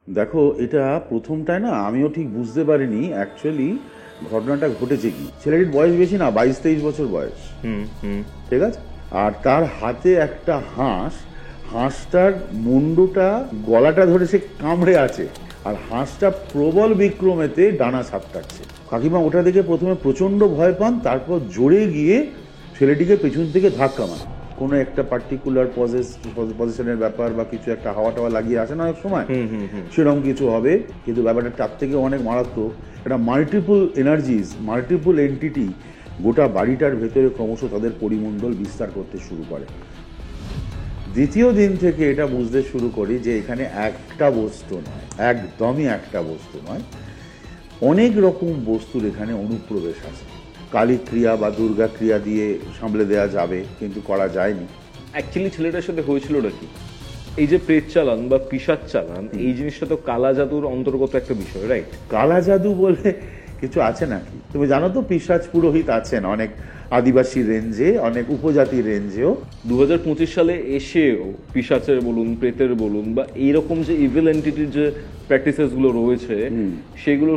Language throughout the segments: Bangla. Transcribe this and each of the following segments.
দেখো, এটা প্রথমটায় না আমিও ঠিক বুঝতে পারিনি অ্যাকচুয়ালি ঘটনাটা ঘটেছে কি। ছেলেটির বয়স বেশি না, 22-23 বছর বয়স। ঠিক আছে। আর তার হাতে একটা হাঁস, হাঁসটার মুন্ডুটা গলাটা ধরে সে কামড়ে আছে, আর হাঁসটা প্রবল বিক্রমেতে ডানা সাপটাচ্ছে। কাকিমা ওটা দেখে প্রথমে প্রচন্ড ভয় পান, তারপর জোরে গিয়ে ছেলেটিকে পেছন থেকে ধাক্কা মারে। কোনো একটা পার্টিকুলার পজিশনের ব্যাপার বা কিছু একটা হাওয়া টাওয়া লাগিয়ে আসে না অনেক সময়, সেরকম কিছু হবে। কিন্তু ব্যাপারটা তার থেকে অনেক মারাত্মক। একটা মাল্টিপল এনার্জিজ, মাল্টিপল এন্টিটি গোটা বাড়িটার ভেতরে ক্রমশ তাদের পরিমণ্ডল বিস্তার করতে শুরু করে। দ্বিতীয় দিন থেকে এটা বুঝতে শুরু করি যে এখানে একটা বস্তু নয়, একদমই একটা বস্তু নয়, অনেক রকম বস্তুর এখানে অনুপ্রবেশ আছে। কালী ক্রিয়া বা দুর্গা ক্রিয়া দিয়ে সামলে দেওয়া যাবে, কিন্তু করা যায়নি। অ্যাকচুয়ালি ছেলেটার সাথে হয়েছিলটা কি, এই যে প্রেত চালান বা পিশাচ চালান, এই জিনিসটা তো কালা জাদুর অন্তর্গত একটা বিষয়, রাইট? কালা জাদু বলে কিছু আছে নাকি? তুমি জানো তো পিশাচ পুরোহিত আছেন অনেক আদিবাসী রেঞ্জে, অনেক উপজাতি রেঞ্জেও। 2025 সালে এসেও পিশাচের বলুন, প্রেতের বলুন, বা এইরকম যে ইভিল এন্টিটির যে প্র্যাকটিসেস গুলো রয়েছে সেগুলো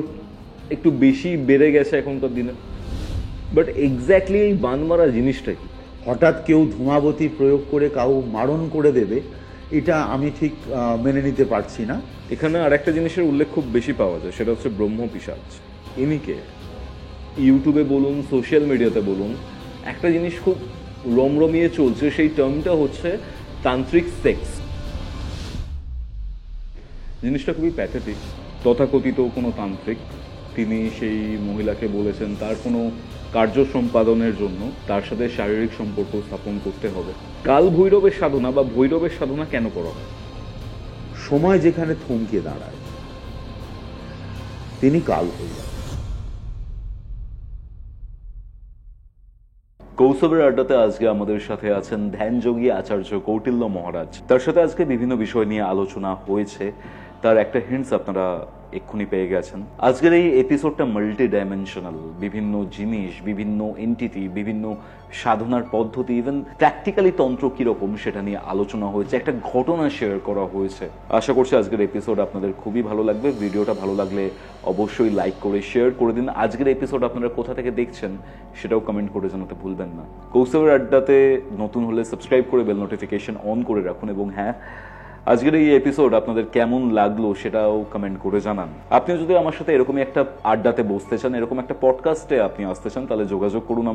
একটু বেশি বেড়ে গেছে এখনকার দিনে। বাট এক্স্যাক্টলি এই বান মারা জিনিসটা কি? হঠাৎ কেউ ধূমাবতী প্রয়োগ করে কাউ মারণ করে দেবে, এটা আমি ঠিক মেনে নিতে পারছি না। এখানে আর একটা জিনিসের উল্লেখ খুব বেশি পাওয়া যায়, সেটা হচ্ছে ব্রহ্ম পিশাচ। ইনিকে ইউটিউবে বলুন, সোশ্যাল মিডিয়াতে বলুন, একটা জিনিস খুব রমরমিয়ে চলছে, সেই টার্মটা হচ্ছে তান্ত্রিক সেক্স। জিনিসটা খুবই প্যাথেটিক। তথাকথিত কোনো তান্ত্রিক, তিনি সেই মহিলাকে বলেছেন তার কোনো কার্য সম্পাদনের জন্য তার সাথে শারীরিক সম্পর্ক স্থাপন করতে হবে। কাল ভৈরবের সাধনা বা ভৈরবের সাধনা কেন করা হয়? সময় যেখানে থমকে দাঁড়ায়, তিনি কাল হয়ে যান। কৌস্তবের আড্ডাতে আজকে আমাদের সাথে আছেন ধ্যানযোগী আচার্য কৌটিল্য মহারাজ। তার সাথে আজকে বিভিন্ন বিষয় নিয়ে আলোচনা হয়েছে, তার একটা হিন্টস আপনারা এক্ষুনি পেয়ে গেছেন। আজকের এই এপিসোডটা মাল্টি ডাইমেনশনাল, বিভিন্ন জিনিস, বিভিন্ন এন্টিটি, বিভিন্ন সাধনার পদ্ধতি, ইভেন প্র্যাকটিক্যালি তন্ত্র কিরকম সেটা নিয়ে আলোচনা হয়েছে, একটা ঘটনা শেয়ার করা হয়েছে। আশা করছি আজকের এপিসোড আপনাদের খুবই ভালো লাগবে। ভিডিওটা ভালো লাগলে অবশ্যই লাইক করে শেয়ার করে দিন। আজকের এপিসোড আপনারা কোথা থেকে দেখছেন সেটাও কমেন্ট করে জানাতে ভুলবেন না। কৌস্তবের আড্ডাতে নতুন হলে সাবস্ক্রাইব করে বেল নোটিফিকেশন অন করে রাখুন, এবং হ্যাঁ, আজকের এই এপিসোড আপনাদের কেমন লাগলো সেটাও কমেন্ট করে জানান। আপনি যদি আমার সাথে এরকমই একটা আড্ডাতে বসতে চান, এরকম একটা পডকাস্টে আপনি আসতে চান, তাহলে যোগাযোগ করুন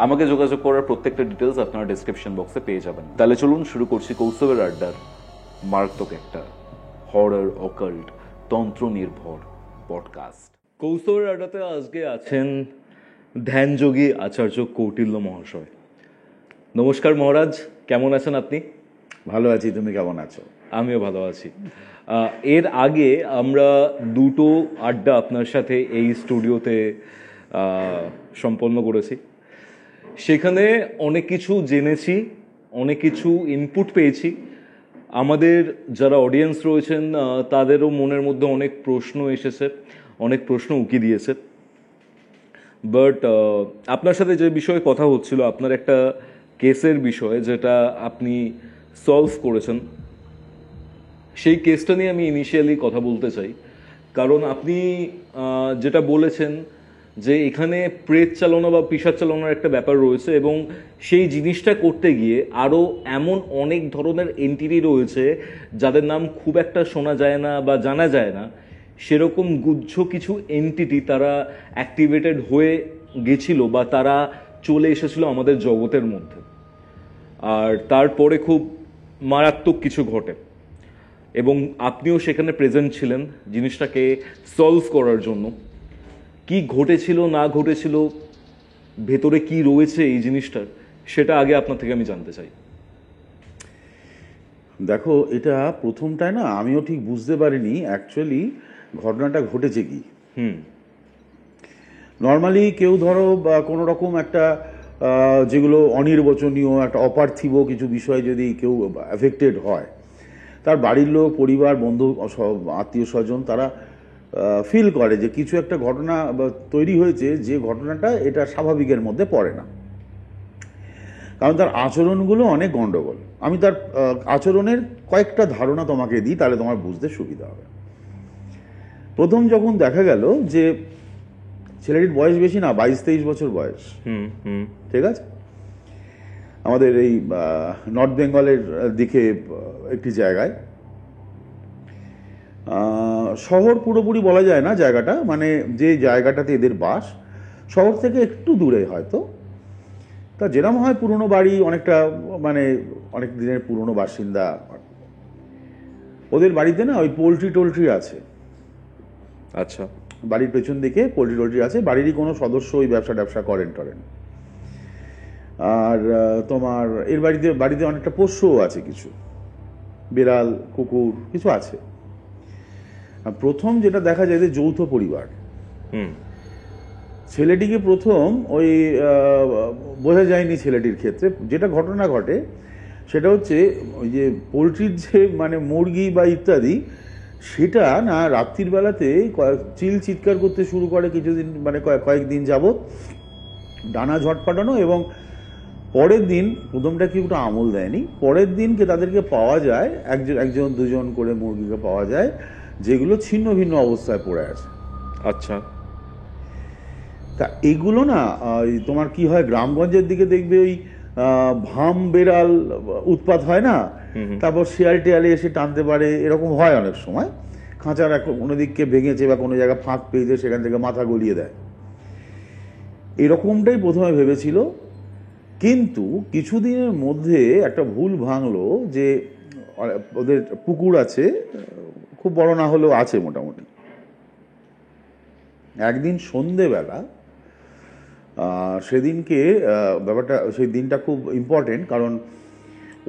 আমাকে যোগাযোগ করার প্রত্যেকটা ডিটেলস আপনারা ডেসক্রিপশন বক্সে পেয়ে যাবেন। তাহলে চলুন শুরু করছি কৌস্তবের আড্ডার মারাত্মক একটা হরর, অকাল্ট, তন্ত্র নির্ভর পডকাস্ট। কৌস্তবের আড্ডাতে আজকে আছেন ধ্যানযোগী আচার্য কৌটিল্য মহাশয়। নমস্কার মহারাজ, কেমন আছেন আপনি? ভালো আছি, তুমি কেমন আছো? আমিও ভালো আছি। এর আগে আমরা দুটো আড্ডা আপনার সাথে এই স্টুডিওতে সম্পন্ন করেছি। সেখানে অনেক কিছু জেনেছি, অনেক কিছু ইনপুট পেয়েছি। আমাদের যারা অডিয়েন্স রয়েছেন তাদেরও মনের মধ্যে অনেক প্রশ্ন এসেছে, অনেক প্রশ্ন উকি দিয়েছে। বাট আপনার সাথে যে বিষয়ে কথা হচ্ছিল, আপনার একটা কেসের বিষয়ে যেটা আপনি সলভ করেছেন, সেই কেসটা নিয়ে আমি ইনিশিয়ালি কথা বলতে চাই। কারণ আপনি যেটা বলেছেন যে এখানে প্রেত চালনা বা পিশাচ চালনার একটা ব্যাপার রয়েছে, এবং সেই জিনিসটা করতে গিয়ে আরও এমন অনেক ধরনের এন্টিটি রয়েছে যাদের নাম খুব একটা শোনা যায় না বা জানা যায় না, সেরকম গুচ্ছ কিছু এন্টিটি তারা অ্যাক্টিভেটেড হয়ে গেছিল বা তারা চলে এসেছিল আমাদের জগতের মধ্যে। আর তারপরে খুব মারাত্মক কিছু ঘটে, এবং আপনিও সেখানে প্রেজেন্ট ছিলেন জিনিসটাকে সলভ করার জন্য। কি ঘটেছিল না ঘটেছিল, ভেতরে কি রয়েছে এই জিনিসটার, সেটা আগে আপনার থেকে আমি জানতে চাই। দেখো, এটা প্রথমটায় না আমিও ঠিক বুঝতে পারিনি অ্যাকচুয়ালি ঘটনাটা ঘটেছে কি। নর্মালি কেউ ধরো বা কোনো রকম একটা যেগুলো অনির্বচনীয়, একটা অপার্থিব কিছু বিষয় যদি কেউ অ্যাফেক্টেড হয়, তার বাড়ির লোক, পরিবার, বন্ধু, আত্মীয় স্বজন তারা ফিল করে যে কিছু একটা ঘটনা তৈরি হয়েছে, যে ঘটনাটা এটা স্বাভাবিকের মধ্যে পড়ে না। কারণ তার আচরণগুলো অনেক গণ্ডগোল। আমি তার আচরণের কয়েকটা ধারণা তোমাকে দিই, তাহলে তোমার বুঝতে সুবিধা হবে। প্রথম যখন দেখা গেল যে ছেলেটির বয়স বেশি না, 22-23 বছর বয়স, ঠিক আছে, আমাদের এই নর্থ বেঙ্গলের দিকে একটি জায়গায়, শহর পুরোপুরি বলা যায় না জায়গাটা, মানে যে জায়গাটাতে এদের বাস শহর থেকে একটু দূরে হয়তো, তা যেরকম হয় পুরনো বাড়ি, অনেকটা মানে অনেক দিনের পুরনো বাসিন্দা, ওদের বাড়িতে না ওই পোলট্রি আছে। আচ্ছা, বাড়ির পেছন দিকে পোলট্রি আছে, বাড়িরই কোনো সদস্য ওই ব্যবসা করেন। আর তোমার এর বাড়িতে অনেকটা পোষ্যও আছে, কিছু বিড়াল কুকুর কিছু আছে। প্রথম যেটা দেখা যায় যে যৌথ পরিবার। ছেলেটিকে প্রথম ওই বোঝা যায়নি ছেলেটির ক্ষেত্রে, যেটা ঘটনা ঘটে সেটা হচ্ছে ওই যে পোলট্রির যে মানে মুরগি বা ইত্যাদি, সেটা না রাত্রির বেলাতে চিৎকার করতে শুরু করে কিছুদিন, মানে কয়েকদিন যাবৎ ডানা ঝটপাটানো, এবং পরের দিন, প্রথমটা কি ওটা আমল দেয়নি, পরের দিনকে তাদেরকে পাওয়া যায় একজন দুজন করে মুরগিকে পাওয়া যায় যেগুলো ছিন্ন ভিন্ন অবস্থায় পড়ে আছে। আচ্ছা, তা এগুলো না তোমার কি হয়, গ্রামগঞ্জের দিকে দেখবে ওই ভাম বেড়াল উৎপাত হয় না, তারপর শিয়াল টিয়ালে এসে টানতে পারে, এরকম হয় অনেক সময়, খাঁচার কোনো দিককে ভেঙেছে বা কোনো জায়গায় ফাঁক পেয়েছে, সেখান থেকে মাথা গলিয়ে দেয়, এরকমটাই প্রথমে ভেবেছিল। কিন্তু কিছুদিনের মধ্যে একটা ভুল ভাঙলো যে ওদের পুকুর আছে, খুব বড় না হলেও আছে মোটামুটি। একদিন সন্ধেবেলা, সেদিনকে ব্যাপারটা, সেই দিনটা খুব ইম্পর্টেন্ট, কারণ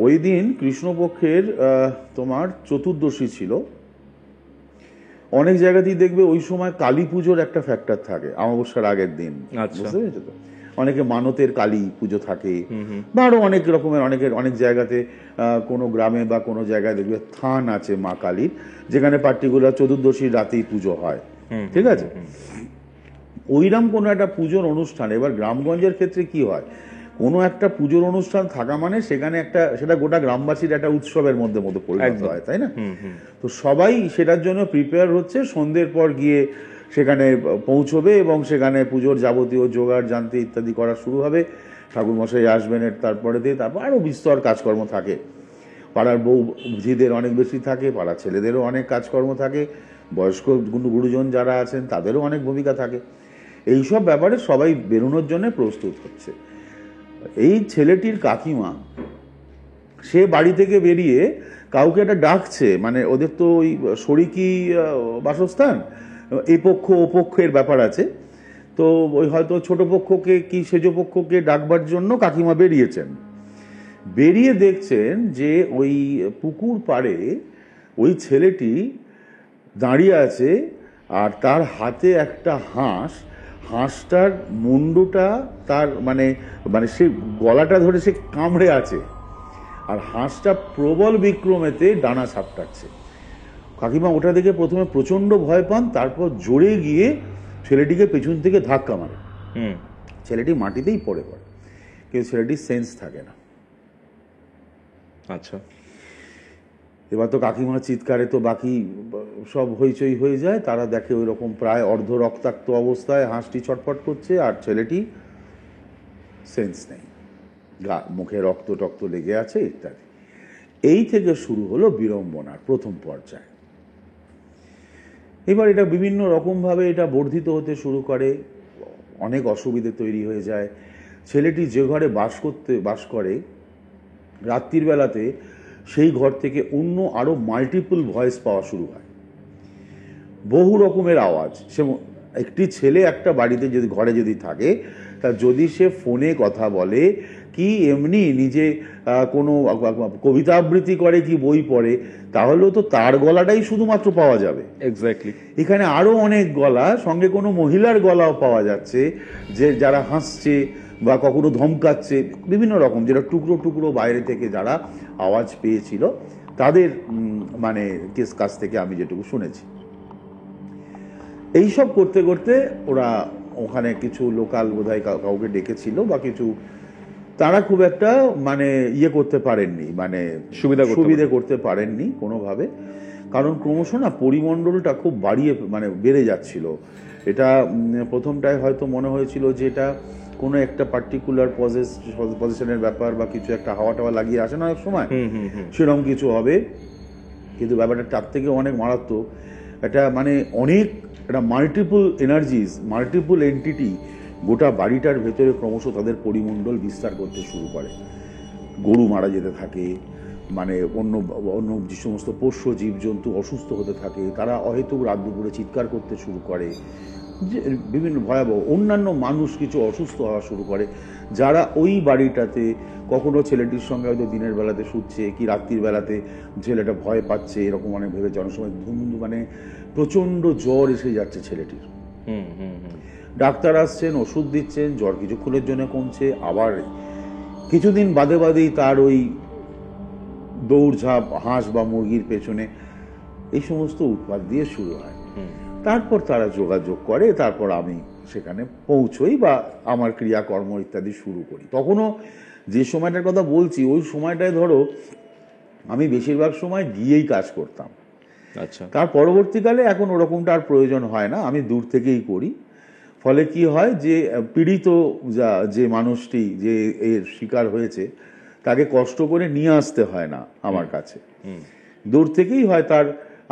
ওই দিন কৃষ্ণপক্ষের তোমার চতুর্দশী ছিল। অনেক জায়গাতেই দেখবে ওই সময় কালী পুজোর একটা ফ্যাক্টর থাকে, অমাবস্যার আগের দিন, বুঝতে পেরেছো তো? অনেকে মানতের কালী পুজো থাকে, বা আরো অনেক রকমের অনেক জায়গাতে কোনো গ্রামে বা কোনো জায়গায় দেখবে থান আছে মা কালীর, যেখানে পার্টিকুলার চতুর্দশীর রাতেই পুজো হয়, ঠিক আছে। ওইরকম কোনো একটা পুজোর অনুষ্ঠান, এবার গ্রামগঞ্জের ক্ষেত্রে কি হয়, কোনো একটা পুজোর অনুষ্ঠান থাকা মানে সেখানে সেটা গোটা গ্রামবাসীর একটা উৎসবের মধ্যে পরিণত হয়, তাই না? তো সবাই সেটার জন্য প্রিপেয়ার হচ্ছে, সন্ধ্যের পর গিয়ে সেখানে পৌঁছবে এবং সেখানে পুজোর যাবতীয় জোগাড় জানতে ইত্যাদি করা শুরু হবে। ঠাকুরমশাই আসবেন, তারপরে তারপর আরও বিস্তর কাজকর্ম থাকে, পাড়ার বৌঝিদের অনেক বেশি থাকে, পাড়ার ছেলেদেরও অনেক কাজকর্ম থাকে, বয়স্ক গুরুজন যারা আছেন তাদেরও অনেক ভূমিকা থাকে। এইসব ব্যাপারে সবাই বেরোনোর জন্য প্রস্তুত হচ্ছে। এই ছেলেটির কাকিমা সে বাড়ি থেকে বেরিয়ে কাউকে একটা ডাকছে, মানে ওদের তো ওই শরিকি বাসস্থান, এই পক্ষ ও পক্ষের ব্যাপার আছে, তো ওই হয়তো ছোট পক্ষকে কি সেজ পক্ষকে ডাকবার জন্য কাকিমা বেরিয়েছেন। বেরিয়ে দেখছেন যে ওই পুকুর পাড়ে ওই ছেলেটি দাঁড়িয়ে আছে, আর তার হাতে একটা হাঁসটার মুন্ডুটা তার মানে সে গলাটা ধরে সে কামড়ে আছে, আর হাঁসটা প্রবল বিক্রমেতে ডানা সাপটাচ্ছে। কাকিমা ওটা দেখে প্রথমে প্রচন্ড ভয় পান, তারপর জোরে গিয়ে ছেলেটিকে পেছন থেকে ধাক্কা মারে, ছেলেটি মাটিতেই পড়ে, কিন্তু ছেলেটির সেন্স থাকে না। আচ্ছা, এবার তো কাকিমার চিৎকারে তো বাকি সব হইচই হয়ে যায়, তারা দেখে ওই রকম প্রায় অর্ধ রক্তাক্ত অবস্থায় হাঁসটি ছটফট করছে, আর ছেলেটি সেন্স নেই, মুখে রক্ত লেগে আছে ইত্যাদি। এই থেকে শুরু হলো বিড়ম্বনার প্রথম পর্যায়। এবার এটা বিভিন্ন রকমভাবে এটা বর্ধিত হতে শুরু করে, অনেক অসুবিধে তৈরি হয়ে যায়। ছেলেটি যে ঘরে বাস করে রাত্রির বেলাতে, সেই ঘর থেকে অন্য আরো মাল্টিপল ভয়েস পাওয়া শুরু হয়, বহু রকমের আওয়াজ। সে একটি ছেলে একটা বাড়িতে ঘরে যদি থাকে, তা যদি সে ফোনে কথা বলে কি এমনি নিজে কোনো কবিতা আবৃত্তি করে কি বই পড়ে, তাহলেও তো তার গলাটাই শুধুমাত্র পাওয়া যাবে। এক্স্যাক্টলি। এখানে আরো অনেক গলা, সঙ্গে কোনো মহিলার গলাও পাওয়া যাচ্ছে, যে যারা হাসছে বা কখনো ধমকাচ্ছে, বিভিন্ন রকম, যেটা টুকরো বাইরে থেকে যারা আওয়াজ পেয়েছিল তাদের মানে কাছ থেকে আমি যেটুকু শুনেছি। এইসব করতে করতে ওরা ওখানে কিছু লোকাল বোধহয় কাউকে ডেকেছিল বা কিছু, তারা খুব একটা মানে করতে পারেননি, মানে সুবিধা করতে পারেননি কোনোভাবে। কারণ ক্রমশ না পরিমণ্ডলটা খুব বাড়িয়ে মানে বেড়ে যাচ্ছিল। এটা প্রথমটায় হয়তো মনে হয়েছিল যে এটা কোনো একটা পার্টিকুলার পজিশনের ব্যাপার বা কিছু একটা হাওয়া টাওয়া লাগিয়ে আসে না এক সময়, সেরকম কিছু হবে, কিন্তু ব্যাপারটা তার থেকে অনেক মারাত্মক। এটা মানে অনেক একটা মাল্টিপল এনার্জিস, মাল্টিপল এন্টিটি গোটা বাড়িটার ভেতরে ক্রমশ তাদের পরিমণ্ডল বিস্তার করতে শুরু করে। গরু মারা যেতে থাকে, মানে অন্য অন্য যে সমস্ত পোষ্য জীবজন্তু অসুস্থ হতে থাকে, তারা অহেতুক রাত দুপুরে চিৎকার করতে শুরু করে, যে বিভিন্ন ভয়াবহ অন্যান্য মানুষ কিছু অসুস্থ হওয়া শুরু করে, যারা ওই বাড়িটাতে কখনো ছেলেটির সঙ্গে হয়তো দিনের বেলাতে শুচ্ছে কি রাত্রির বেলাতে ছেলেটা ভয় পাচ্ছে এরকম অনেক ভেবে অনেক সময় মানে প্রচণ্ড জ্বর এসে যাচ্ছে ছেলেটির। ডাক্তার আসছেন, ওষুধ দিচ্ছেন, জ্বর কিছুক্ষণের জন্য কমছে, আবার কিছুদিন বাদে বাদেই তার ওই দৌড়ঝাঁপ হাঁস বা মুরগির পেছনে এই সমস্ত উৎপাত দিয়ে শুরু হয়। তারপর তারা যোগাযোগ করে, তারপর আমি সেখানে পৌঁছই বা আমার ক্রিয়াকর্ম ইত্যাদি শুরু করি। তখনও যে সময়টার কথা বলছি ওই সময়টায় ধরো আমি বেশিরভাগ সময় গিয়েই কাজ করতাম। আচ্ছা। তার পরবর্তীকালে এখন ওরকমটা আর প্রয়োজন হয় না, আমি দূর থেকেই করি। ফলে কি হয় যে পীড়িত যে মানুষটি যে এর শিকার হয়েছে তাকে কষ্ট করে নিয়ে আসতে হয় না আমার কাছে, দূর থেকেই হয় তার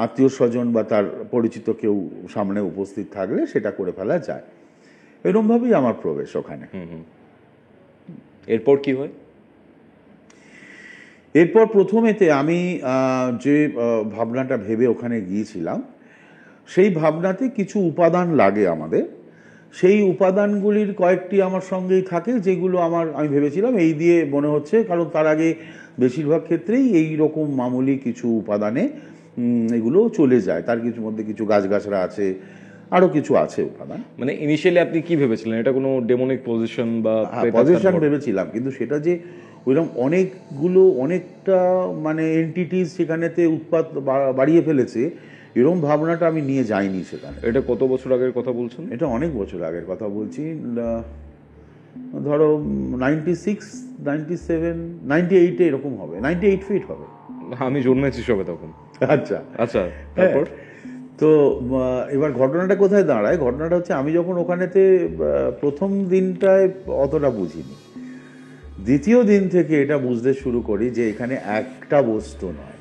আত্মীয় স্বজন বা তার পরিচিত কেউ সামনে উপস্থিত থাকলে সেটা করে ফেলা যায়। এরকমভাবেই আমার প্রবেশ ওখানে। এরপর কি হয়? এরপর প্রথমেতে আমি যে ভাবনাটা ভেবে ওখানে গিয়েছিলাম, সেই ভাবনাতে কিছু উপাদান লাগে আমাদের। সেই উপাদানগুলির কয়েকটি আমার সঙ্গেই থাকে, যেগুলো আমি ভেবেছিলাম এই দিয়ে মনে হচ্ছে, কারণ তার আগে বেশিরভাগ ক্ষেত্রেই এই রকম মামুলি কিছু উপাদানে এগুলো চলে যায়। তার কিছু মধ্যে কিছু গাছগাছরা আছে, আরো কিছু আছে উপাদান। মানে ইনিশিয়ালি আপনি কি ভেবেছিলেন, এটা কোনো ডেমনিক পজিশন বা পজিশন ভেবেছিলাম, কিন্তু সেটা যে ওইরকম অনেকটা মানে এন্টিটিস সেখানেতে উৎপাত বাড়িয়ে ফেলেছে এরকম ভাবনাটা আমি নিয়ে যাইনি সেখানে। এটা কত বছর আগের কথা বলছেন? এটা অনেক বছর আগের কথা বলছি, ধরো 96, 97, 98 এরকম হবে, 98 ফিট হবে। আমি জন্মেছি সবে তখন। আচ্ছা আচ্ছা, তারপর তো এবার ঘটনাটা কোথায় দাঁড়ায়? ঘটনাটা হচ্ছে আমি যখন ওখানেতে প্রথম দিনটায় অতটা বুঝিনি, দ্বিতীয় দিন থেকে এটা বুঝতে শুরু করি যে এখানে একটা বস্তু নয়,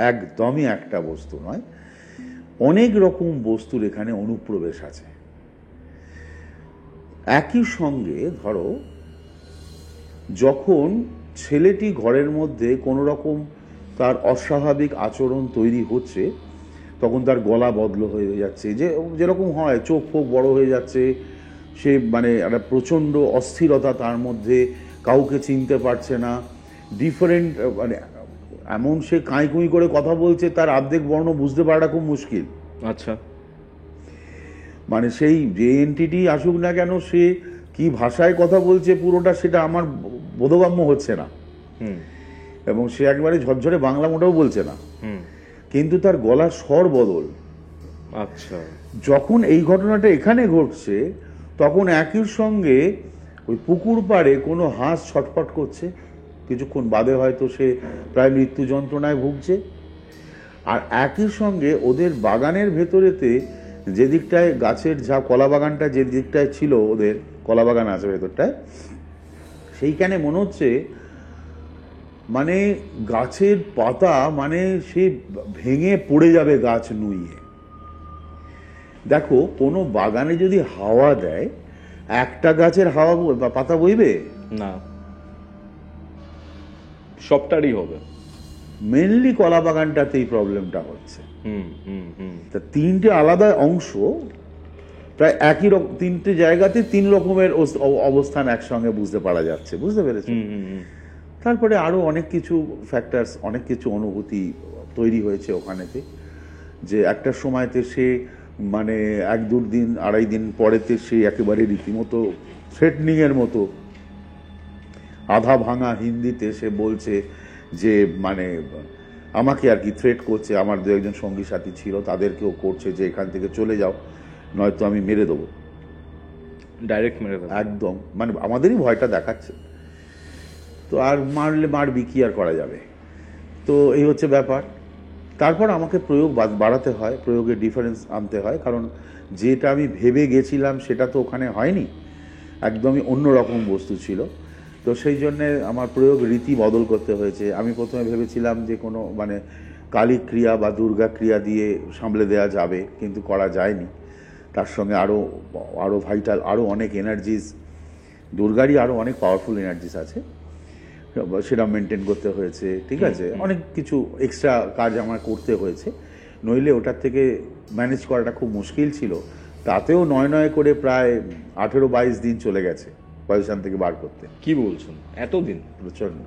একদমই একটা বস্তু নয়, অনেক রকম বস্তুর এখানে অনুপ্রবেশ আছে। একই সঙ্গে ধরো যখন ছেলেটি ঘরের মধ্যে কোনো রকম তার অস্বাভাবিক আচরণ তৈরি হচ্ছে, তখন তার গলা বদল হয়ে যাচ্ছে, যেরকম হয়, চোখ ফোক বড় হয়ে যাচ্ছে, সে মানে একটা প্রচণ্ড অস্থিরতা তার মধ্যে, কাউকে চিনতে পারছে না, ডিফারেন্ট মানে এমন সে কাঁই কুঁই করে কথা বলছে, তার অর্ধেক বর্ণ বুঝতে পারাটা খুব মুশকিল। আচ্ছা, মানে সেই যে এন্টিটি আসুক না কেন, সে কি ভাষায় কথা বলছে পুরোটা সেটা আমার বোধগম্য হচ্ছে না, এবং সে একবারে ঝরঝরে বাংলা মোটেও বলছে না, কিন্তু তার গলার স্বর বদল। আচ্ছা, যখন এই ঘটনাটা এখানে ঘটছে তখন একই সঙ্গে ওই পুকুর পাড়ে কোনো হাঁস ছটফট করছে, কিছুক্ষণ বাদে হয়তো সে প্রায় মৃত্যু যন্ত্রণায় ভুগছে, আর একই সঙ্গে ওদের বাগানের ভেতরেতে যে দিকটায় গাছের কলা বাগানটা যে দিকটায় ছিল, ওদের কলা বাগান আছে ভেতরটায়, সেইখানে মনে হচ্ছে মানে গাছের পাতা মানে সে ভেঙে পড়ে যাবে গাছ নুইয়ে। দেখো কোনো বাগানে যদি হাওয়া দেয়, একটা গাছের হাওয়া পাতা বইবে না, সবটারই হবে। মেনলি কলা বাগানটাতেই প্রবলেমটা হচ্ছে। তা তিনটে আলাদা অংশ, প্রায় একই রকম, তিনটে জায়গাতে তিন রকমের অবস্থান একসঙ্গে বুঝতে পারা যাচ্ছে, বুঝতে পেরেছি। তারপরে আরো অনেক কিছু ফ্যাক্টরস, অনেক কিছু অনুভূতি তৈরি হয়েছে ওখানেতে, যে একটা সময়তে সে মানে 1-2 দিন 2.5 দিন পরেতে সে একেবারে রীতিমতো থ্রেটনিং এর মতো আধা ভাঙা হিন্দিতে সে বলছে যে মানে আমাকে আর কি থ্রেট করছে, আমার 2-1 সঙ্গী সাথী ছিল তাদেরকেও করছে যে এখান থেকে চলে যাও, নয়তো আমি মেরে দেবো, ডাইরেক্ট মেরে দেবো একদম, মানে আমাদেরই ভয়টা দেখাচ্ছে। তো আর মারলে মারবি, কি আর করা যাবে। তো এই হচ্ছে ব্যাপার। তারপর আমাকে প্রয়োগ বাড়াতে হয়, প্রয়োগের ডিফারেন্স আনতে হয়, কারণ যেটা আমি ভেবে গেছিলাম সেটা তো ওখানে হয়নি, একদমই অন্যরকম বস্তু ছিল। তো সেই জন্যে আমার প্রয়োগ রীতি বদল করতে হয়েছে। আমি প্রথমে ভেবেছিলাম যে কোনো মানে কালী ক্রিয়া বা দুর্গা ক্রিয়া দিয়ে সামলে দেওয়া যাবে, কিন্তু করা যায়নি। তার সঙ্গে আরও ভাইটাল আরও অনেক এনার্জিস, দুর্গারই আরও অনেক পাওয়ারফুল এনার্জিস আছে, সেটা মেনটেন করতে হয়েছে। ঠিক আছে, অনেক কিছু এক্সট্রা কাজ আমার করতে হয়েছে, নইলে ওটার থেকে ম্যানেজ করাটা খুব মুশকিল ছিল। তাতেও নয় করে প্রায় 18-22 দিন চলে গেছে পজিশন থেকে বার করতে। কি বলছেন, এতদিন? প্রচণ্ড।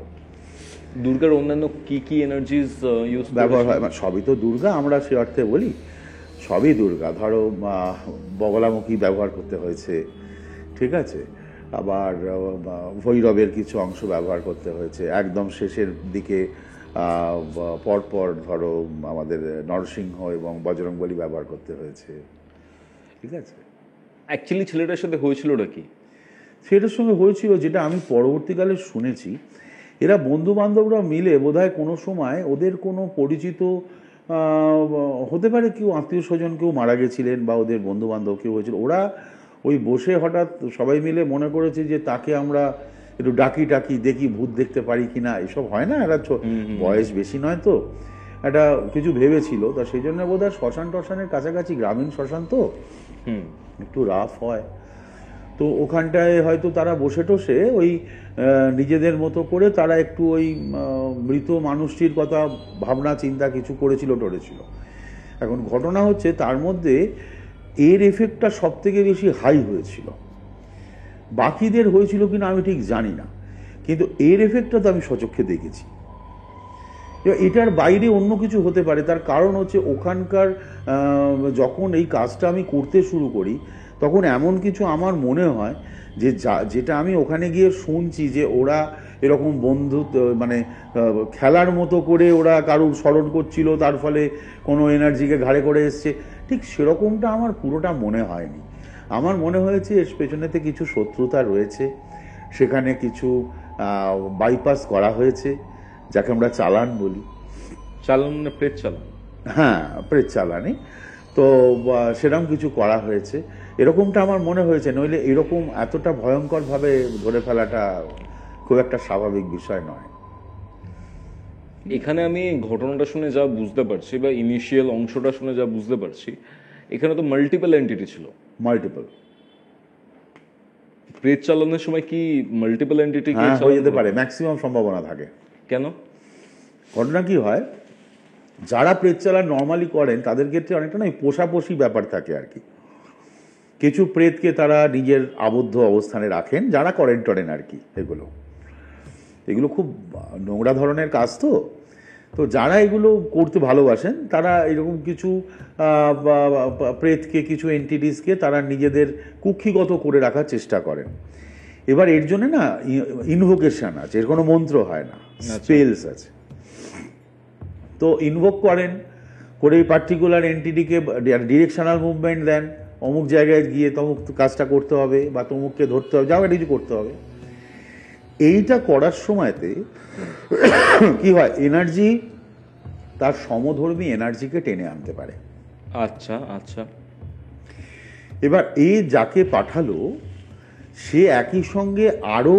দুর্গার অন্যান্য কি কি এনার্জিস ইউজ ব্যবহার হয়? সবই তো দুর্গা, আমরা সে অর্থে বলি সবই দুর্গা। ধরো বগলামুখী ব্যবহার করতে হয়েছে, ঠিক আছে, আবার ভৈরবের কিছু অংশ ব্যবহার করতে হয়েছে, একদম শেষের দিকে পরপর ধরো আমাদের নরসিংহ এবং বজরংবলী ব্যবহার করতে হয়েছে। ঠিক আছে, অ্যাকচুয়ালি ছেলেটার সাথে হয়েছিলটা কি? সেটার সঙ্গে হয়েছিল যেটা আমি পরবর্তীকালে শুনেছি, এরা বন্ধু বান্ধবরা মিলে বোধহয় কোনো সময় ওদের কোনো পরিচিত হতে পারে, কেউ আত্মীয় স্বজন কেউ মারা গেছিলেন বা ওদের বন্ধু বান্ধব কেউ হয়েছিল, ওরা ওই বসে হঠাৎ সবাই মিলে মনে করেছে যে তাকে আমরা একটু ডাকি দেখি ভূত দেখতে পারি কিনা। এসব হয় না, এরা বয়স বেশি নয় তো, একটা কিছু ভেবেছিল। তা সেই জন্য বোধহয় শ্মশান টশানের কাছাকাছি, গ্রামীণ শ্মশান তো একটু রাফ হয়, তো ওখানটায় হয়তো তারা বসে টসে ওই নিজেদের মতো করে তারা একটু ওই মৃত মানুষটির কথা ভাবনা চিন্তা কিছু করেছিল টরেছিল। এখন ঘটনা হচ্ছে তার মধ্যে এর এফেক্টটা সব থেকে বেশি হাই হয়েছিল, বাকিদের হয়েছিল কিনা আমি ঠিক জানি না, কিন্তু এর এফেক্টটা তো আমি সচক্ষে দেখেছি। এটার বাইরে অন্য কিছু হতে পারে, তার কারণ হচ্ছে ওখানকার যখন এই কাজটা আমি করতে শুরু করি তখন এমন কিছু আমার মনে হয় যে যেটা আমি ওখানে গিয়ে শুনছি যে ওরা এরকম বন্ধুত্ব মানে খেলার মতো করে ওরা কারুর স্মরণ করছিল, তার ফলে কোনো এনার্জিকে ঘাড়ে করে এসছে, ঠিক সেরকমটা আমার পুরোটা মনে হয়নি। আমার মনে হয়েছে এর পেছনেতে কিছু শত্রুতা রয়েছে, সেখানে কিছু বাইপাস করা হয়েছে, যাকে আমরা চালান বলি। চালান মানে প্রেত চালান? হ্যাঁ, প্রেত চালানি। তো সেরকম কিছু করা হয়েছে, এরকমটা আমার মনে হয়েছে, নইলে এরকম এতটা ভয়ঙ্করভাবে ধরে ফেলাটা খুব একটা স্বাভাবিক বিষয় নয়। এখানে আমি ঘটনাটা শুনে যা বুঝতে পারছি বা ইনিশিয়াল অংশটা শুনে যা বুঝতে পারছি, এখানে তো মাল্টিপল এন্টিটি ছিল। মাল্টিপল প্রেত চালানোর সময় কি মাল্টিপল এন্টিটি হয়ে যেতে পারে, ম্যাক্সিমাম সম্ভাবনা থাকে। কেন? ঘটনা কি হয়, যারা প্রেত চালান নর্মালি করেন তাদের ক্ষেত্রে অনেকটা না পোষাপোষি ব্যাপার থাকে আর কি। কিছু প্রেতকে তারা নিজের আবদ্ধ অবস্থানে রাখেন, যারা করেন টরেন আর কি। এগুলো খুব নোংরা ধরনের কাজ, তো যারা এগুলো করতে ভালোবাসেন তারা এরকম কিছু প্রেতকে, কিছু এন্টিটিসকে তারা নিজেদের কুক্ষিগত করে রাখার চেষ্টা করেন। এবার এর জন্য না ইনভোকেশন আছে, এর কোনো মন্ত্র হয় না, স্পেলস আছে। তো ইনভোক করেন করে এই পার্টিকুলার এন্টিটিকে ডিরেকশনাল মুভমেন্ট দেন, অমুক জায়গায় গিয়ে তমুক কাজটা করতে হবে বা তমুককে ধরতে হবে, যা কিছু করতে হবে। এইটা করার সময়তে কি হয়, এনার্জি তার সমধর্মী এনার্জিকে টেনে আনতে পারে। আচ্ছা আচ্ছা। এবার যাকে পাঠালো সে একই সঙ্গে আরো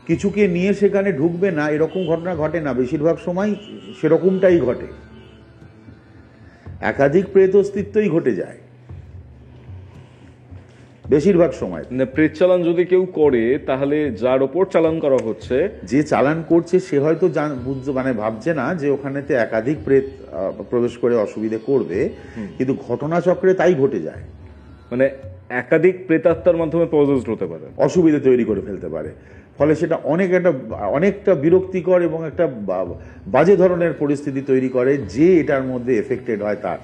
কিছুকে নিয়ে সেখানে ঢুকবে না, এরকম ঘটনা ঘটে না, বেশিরভাগ সময় সেরকমটাই ঘটে, একাধিক প্রেত অস্তিত্বই ঘটে যায় বেশিরভাগ সময়। প্রেত চালান যদি কেউ করে তাহলে যার ওপর চালান করা হচ্ছে, যে চালান করছে সে হয়তো মানে ভাবছে না যে ওখানেতে একাধিক প্রেত প্রবেশ করে অসুবিধে করবে, কিন্তু ঘটনাচক্রে তাই ঘটে যায়। মানে একাধিক প্রেতাত্মার মাধ্যমে পজেসড হতে পারে, অসুবিধে তৈরি করে ফেলতে পারে, ফলে সেটা অনেকটা বিরক্তিকর এবং একটা বাজে ধরনের পরিস্থিতি তৈরি করে যে এটার মধ্যে এফেক্টেড হয় তার।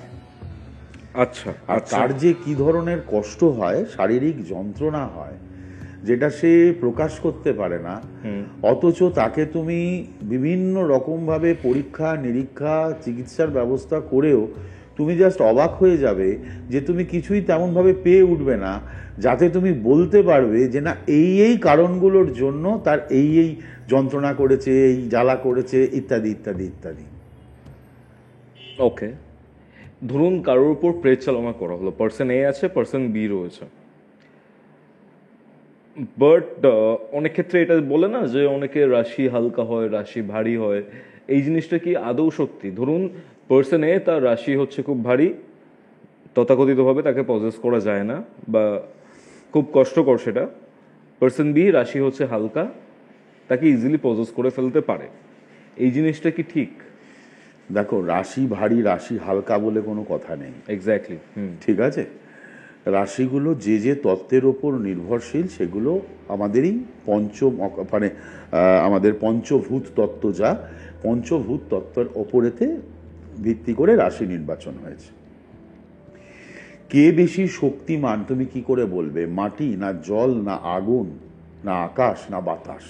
আচ্ছা, আর তার যে কি ধরনের কষ্ট হয়, শারীরিক যন্ত্রণা হয়, যেটা সে প্রকাশ করতে পারে না, অথচ তাকে তুমি বিভিন্ন রকম ভাবে পরীক্ষা নিরীক্ষা চিকিৎসার ব্যবস্থা করেও তুমি জাস্ট অবাক হয়ে যাবে যে তুমি কিছুই তেমন ভাবে পেয়ে উঠবে না যাতে তুমি বলতে পারবে যে না এই কারণগুলোর জন্য তার এই যন্ত্রণা করেছে, এই জ্বালা করেছে, ইত্যাদি ইত্যাদি ইত্যাদি। ওকে, ধরুন কারোর উপর প্রেস চালনা করা হলো, পার্সন এ আছে, পার্সন বি রয়েছে, বাট অনেক ক্ষেত্রে এটা বলে না যে অনেকে রাশি হালকা হয়, রাশি ভারী হয়, এই জিনিসটা কি আদৌ সত্যি? ধরুন পার্সন এ তার রাশি হচ্ছে খুব ভারী, তথাকথিতভাবে তাকে পজেস করা যায় না বা খুব কষ্টকর সেটা। পার্সন বি রাশি হচ্ছে হালকা, তাকে ইজিলি পজেস করে ফেলতে পারে, এই জিনিসটা কি ঠিক? দেখো, রাশি ভারী রাশি হালকা বলে কোনো কথা নেই। এক্স্যাক্টলি। ঠিক আছে, রাশিগুলো যে যে তত্ত্বের ওপর নির্ভরশীল সেগুলো আমাদেরই মানে আমাদের পঞ্চভূত তত্ত্ব, যা পঞ্চভূত তত্ত্বের ওপরেতে ভিত্তি করে রাশি নির্বাচন হয়েছে। কে বেশি শক্তিমান তুমি কি করে বলবে? মাটি না জল না আগুন না আকাশ না বাতাস?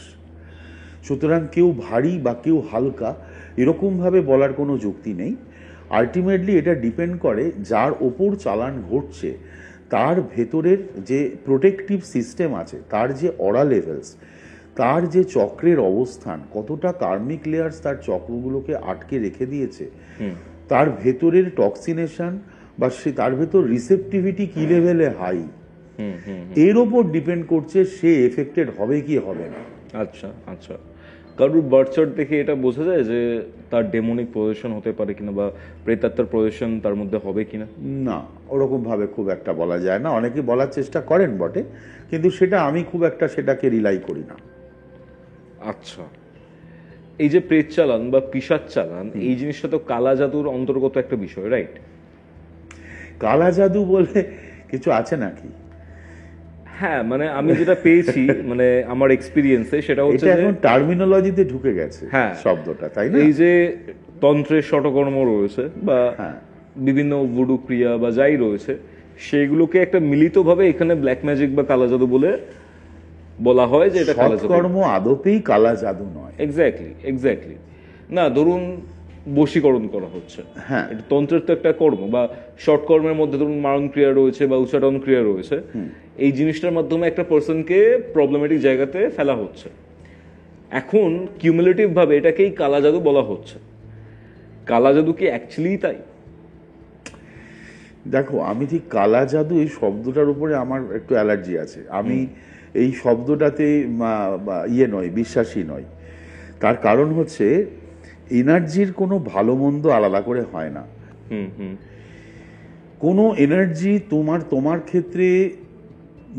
সুতরাং কেউ ভারী বা কেউ হালকা এরকমভাবে বলার কোনো যুক্তি নেই। আলটিমেটলি এটা ডিপেন্ড করে যার ওপর চালান ঘটছে তার ভেতরের যে প্রোটেকটিভ সিস্টেম আছে, তার যে অরা লেভেলস, তার যে চক্রের অবস্থান, কতটা কার্মিক লেয়ার্স তার চক্রগুলোকে আটকে রেখে দিয়েছে, তার ভেতরের টক্সিনেশন বা সে তার ভেতর রিসেপটিভিটি কি লেভেলে হাই, এর ওপর ডিপেন্ড করছে সে এফেক্টেড হবে কি হবে না। আচ্ছা আচ্ছা, কারোর বার্থ চার্ট দেখে এটা বোঝা যায় যে তার ডেমনিক পজিশন হতে পারে কিনা বা প্রেতাত্মার পজিশন তার মধ্যে হবে কিনা? না, ওরকম ভাবে খুব একটা বলা যায় না। অনেকে বলার চেষ্টা করেন বটে, কিন্তু সেটা আমি খুব একটা সেটাকে রিলাই করি না। আচ্ছা, এই যে প্রেত চালান বা পিশাচ চালান, এই জিনিসটা তো কালা জাদুর অন্তর্গত একটা বিষয়, রাইট? কালা জাদু বলে কিছু আছে নাকি? হ্যাঁ, মানে আমি যেটা পেয়েছি, মানে আমার এক্সপিরিয়েন্সে সেটা হচ্ছে এটা এখন টার্মিনোলজিতে ঢুকে গেছে হ্যাঁ শব্দটা, তাই না? এই যে তন্ত্রের শটকর্ম রয়েছে বা বিভিন্ন ভুডু ক্রিয়া বা যাই রয়েছে, সেগুলোকে একটা মিলিতভাবে এখানে ব্ল্যাক ম্যাজিক বা কালা জাদু বলে বলা হয় যে এটা কালা জাদু। কর্ম আদপেই কালা জাদু নয়। Exactly exactly. না, ধরুন বশীকরণ করা হচ্ছে, হ্যাঁ, এটা তন্ত্রের তো একটা কর্ম, বা শর্ট কর্মের মধ্যে ধরুন মারণ ক্রিয়া রয়েছে বা উচ্চারণ ক্রিয়া রয়েছে, এই জিনিসটার মাধ্যমে একটা পার্সনকে প্রবলেমেটিক জায়গাতে ফেলা হচ্ছে। এখন কিউমুলেটিভ ভাবে এটাকেই কালা জাদু বলা হচ্ছে। কালা জাদু কি অ্যাকচুয়ালি তাই? দেখো, আমি ঠিক কালা জাদু এই শব্দটার উপরে আমার একটু অ্যালার্জি আছে। আমি এই শব্দটাতে বিশ্বাসী নয়। তার কারণ হচ্ছে এনার্জির কোনো ভালো মন্দ আলাদা করে হয় না। কোনো এনার্জি তোমার ক্ষেত্রে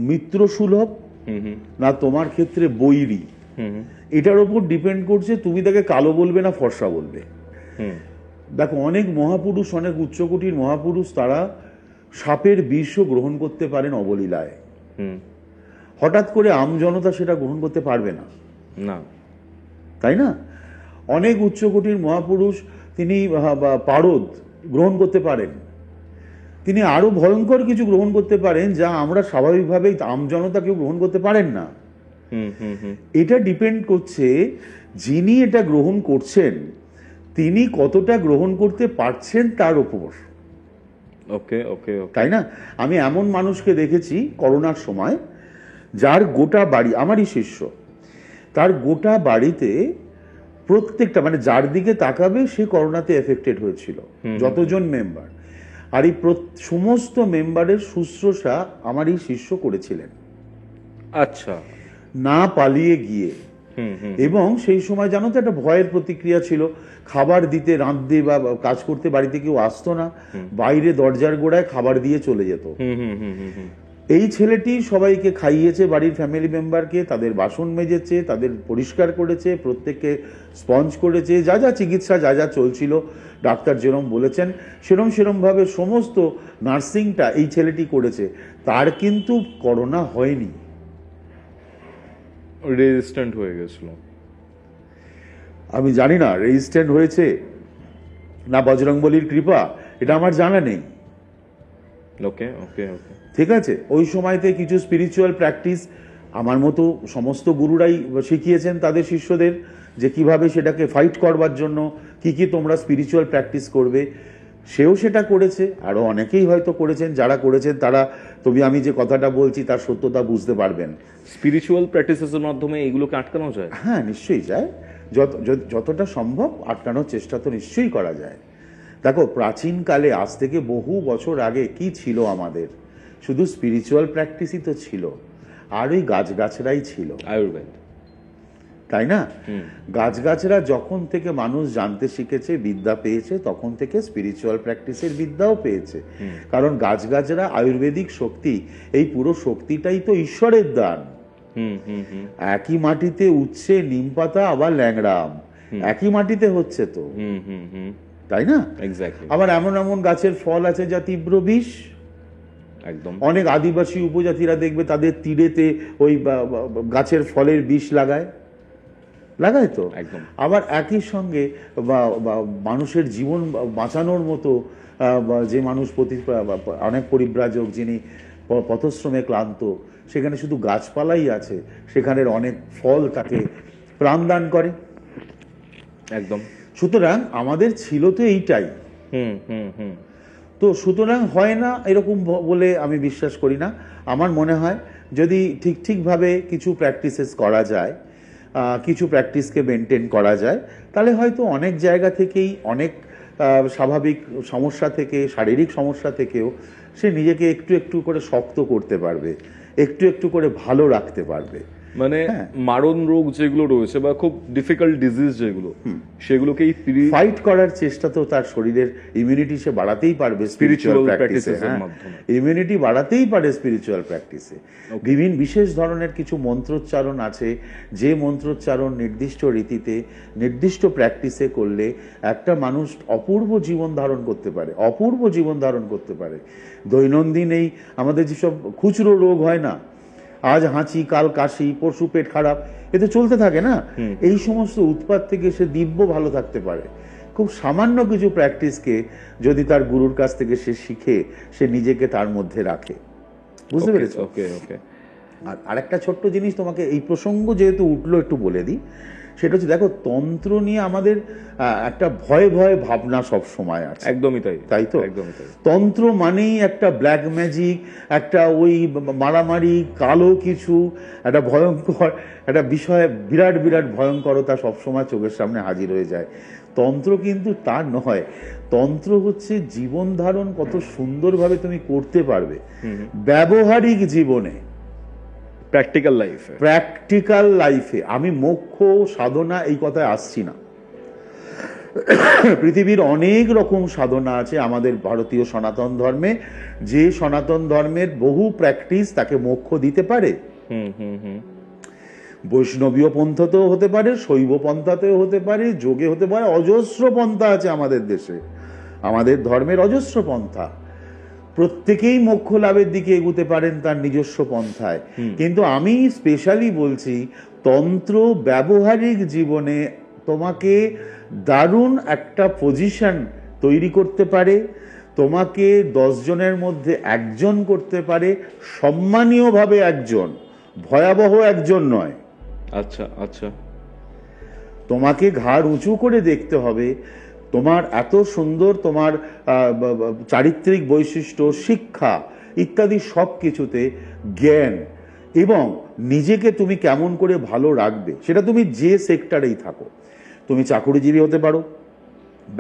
মিত্র সুলভ না তোমার ক্ষেত্রে বৈরী, এটার উপর ডিপেন্ড করছে তুমি তাকে কালো বলবে না ফর্সা বলবে। দেখো, অনেক মহাপুরুষ, অনেক উচ্চকোটির মহাপুরুষ, তারা সাপের বিষও গ্রহণ করতে পারেন অবলীলায়। হঠাৎ করে আমজনতা সেটা গ্রহণ করতে পারবে না, তাই না? অনেক উচ্চকোটির মহাপুরুষ তিনি পারদ গ্রহণ করতে পারেন, তিনি আরো ভয়ঙ্কর কিছু গ্রহণ করতে পারেন যা আমরা স্বাভাবিকভাবেই আমজনতা কেউ গ্রহণ করতে পারেন না। এটা ডিপেন্ড করছে যিনি এটা গ্রহণ করছেন তিনি কতটা গ্রহণ করতে পারছেন তার উপর। ওকে ওকে, তাই না? আমি এমন মানুষকে দেখেছি করোনার সময়, যার গোটা বাড়ি, আমারই শিষ্য, তার গোটা বাড়িতে প্রত্যেকটা, মানে যার দিকে তাকাবে সে করোনাতে এফেক্টেড হয়েছিল, যতজন মেম্বার, আর এই সমস্ত মেম্বারের শুশ্রূষা আমার এই শিষ্য করেছিলেন। আচ্ছা, না পালিয়ে গিয়ে। এবং সেই সময় জানো তো একটা ভয়ের প্রতিক্রিয়া ছিল, খাবার দিতে, রাঁধতে বা কাজ করতে বাড়িতে কেউ আসতো না, বাইরে দরজার গোড়ায় খাবার দিয়ে চলে যেত। এই ছেলেটি সবাইকে খাইয়েছে, বাড়ির ফ্যামিলি মেম্বারকে, তাদের বাসন মেজেছে, তাদের পরিষ্কার করেছে, প্রত্যেককে স্পঞ্জ করেছে, যা যা চিকিৎসা যা যা চলছিল ডাক্তার যেরম বলেছেন সেরম ভাবে সমস্ত নার্সিংটা এই ছেলেটি করেছে। তার কিন্তু করোনা হয়নি, রেজিস্ট্যান্ট হয়ে গেছিল। আমি জানি না রেজিস্ট্যান্ট হয়েছে না বজরংবলীর কৃপা, এটা আমার জানা নেই। ওকে ওকে ওকে, ঠিক আছে। ওই সময়তে কিছু স্পিরিচুয়াল প্র্যাকটিস আমার মতো সমস্ত গুরুরাই শিখিয়েছেন তাদের শিষ্যদের, যে কিভাবে সেটাকে ফাইট করবার জন্য কি কি তোমরা স্পিরিচুয়াল প্র্যাকটিস করবে। সেও সেটা করেছে, আরো অনেকেই হয়তো করেছেন। যারা করেছেন তারা, আমি যে কথাটা বলছি তার সত্যতা বুঝতে পারবেন। স্পিরিচুয়াল প্র্যাকটিসের মাধ্যমে এগুলোকে আটকানো যায়? হ্যাঁ, নিশ্চয়ই যায়। যতটা সম্ভব আটকানোর চেষ্টা তো নিশ্চয়ই করা যায়। দেখো প্রাচীনকালে, আজ থেকে বহু বছর আগে কি ছিল আমাদের? শুধু স্পিরিচুয়াল প্র্যাকটিসই তো ছিল, আর ওই গাছগাছরাই ছিল, আয়ুর্বেদ, তাই না? গাছগাছরা যখন থেকে মানুষ জানতে শিখেছে, বিদ্যা পেয়েছে, তখন থেকে স্পিরিচুয়াল প্র্যাকটিসের বিদ্যাও পেয়েছে। কারণ গাছগাছরা আয়ুর্বেদিক শক্তি, এই পুরো শক্তিটাই তো ঈশ্বরের দান। একই মাটিতে উচ্ছে নিম পাতা আবার ল্যাংড়া আম, একই মাটিতে হচ্ছে তো, তাই না? এক্স্যাক্টলি। আবার এমন এমন গাছের ফল আছে যা তীব্র বিষ। একদম। অনেক আদিবাসী উপজাতিরা দেখবে তাদের তীরেতে ওই গাছের ফলের বিষ লাগায় তো। একদম। আবার একই সঙ্গে মানুষের জীবন বাঁচানোর মতো যে মানুষ অনেক পরিব্রাজক, যিনি পথশ্রমে ক্লান্ত, সেখানে শুধু গাছপালাই আছে, সেখানের অনেক ফল তাকে প্রাণদান করে। একদম। সুতরাং আমাদের ছিল তো এইটাই। তো সুতরাং হয় না এরকম বলে আমি বিশ্বাস করি না। আমার মনে হয় যদি ঠিকভাবে কিছু প্র্যাকটিসেস করা যায়, কিছু প্র্যাকটিসকে মেনটেন করা যায়, তাহলে হয়তো অনেক জায়গা থেকেই, অনেক স্বাভাবিক সমস্যা থেকে, শারীরিক সমস্যা থেকেও সে নিজেকে একটু একটু করে শক্ত করতে পারবে, একটু একটু করে ভালো রাখতে পারবে। মানে মারণ রোগ যেগুলো রয়েছে বা খুব ডিফিকাল্ট ডিজিজ যেগুলো, সেগুলোকেই ফাইট করার চেষ্টা তো তার শরীরের ইমিউনিটি সে বাড়াতেই পারবে স্পিরিচুয়াল প্র্যাকটিসে। ইমিউনিটি বাড়াতেই পারে স্পিরিচুয়াল প্র্যাকটিসে। বিভিন্ন বিশেষ ধরনের কিছু মন্ত্রোচ্চারণ আছে, যে মন্ত্রোচ্চারণ নির্দিষ্ট রীতিতে, নির্দিষ্ট প্র্যাকটিসে করলে একটা মানুষ অপূর্ব জীবন ধারণ করতে পারে, অপূর্ব জীবন ধারণ করতে পারে। দৈনন্দিন এই আমাদের যেসব খুচরো রোগ হয় না, আজ হাঁচি, কাল কাশি, পরশু পেট খারাপ, এ তো চলতে থাকে না? এই সমস্ত উৎপাত থেকে সে দিব্য ভালো থাকতে পারে। খুব সামান্য কিছু প্র্যাকটিসকে যদি তার গুরুর কাছ থেকে সে শিখে, সে নিজেকে তার মধ্যে রাখে। বুঝতে পেরেছ? ওকে ওকে। আর আরেকটা ছোট্ট জিনিস তোমাকে, এই প্রসঙ্গ যেহেতু উঠলো একটু বলে দিই। সেটা হচ্ছে, দেখো তন্ত্র নিয়ে আমাদের একটা ভয় ভয় ভাবনা সব সময় আছে। একদমই তাই, তাই তো? একদমই তাই। তন্ত্র মানেই একটা ব্ল্যাক ম্যাজিক, একটা ওই মারামারি, কালো কিছু, একটা ভয়ঙ্কর একটা বিষয়, বিরাট বিরাট ভয়ঙ্করতা সবসময় চোখের সামনে হাজির হয়ে যায়। তন্ত্র কিন্তু তার নয়। তন্ত্র হচ্ছে জীবন ধারণ কত সুন্দরভাবে তুমি করতে পারবে ব্যবহারিক জীবনে, প্র্যাকটিক্যাল লাইফে। আমি মোক্ষ সাধনা এই কথায় আসছি না। পৃথিবীর অনেক রকম সাধনা আছে আমাদের ভারতীয় সনাতন ধর্মে, যে সনাতন ধর্মের বহু প্র্যাকটিস তাকে মোক্ষ দিতে পারে। বৈষ্ণবীয় পন্থাতেও হতে পারে, শৈব পন্থাতেও হতে পারে, যোগে হতে পারে। অজস্র পন্থা আছে আমাদের দেশে, আমাদের ধর্মের অজস্র পন্থা। প্রত্যেকেই মোক্ষ লাভের দিকে এগুতে পারেন তার নিজস্ব পন্থায়। কিন্তু আমি স্পেশালি বলছি, তন্ত্র ব্যবহারিক জীবনে তোমাকে দারুণ একটা পজিশন তৈরি করতে পারে, তোমাকে 10 জনের মধ্যে একজন করতে পারে, সম্মানীয়ভাবে একজন, ভয়াবহ একজন নয়। আচ্ছা আচ্ছা। তোমাকে ঘাড় উঁচু করে দেখতে হবে। তোমার এত সুন্দর, তোমার চারিত্রিক বৈশিষ্ট্য, শিক্ষা ইত্যাদি সব কিছুতে জ্ঞান, এবং নিজেকে তুমি কেমন করে ভালো রাখবে, সেটা তুমি যে সেক্টরেই থাকো। তুমি চাকুরিজীবী হতে পারো,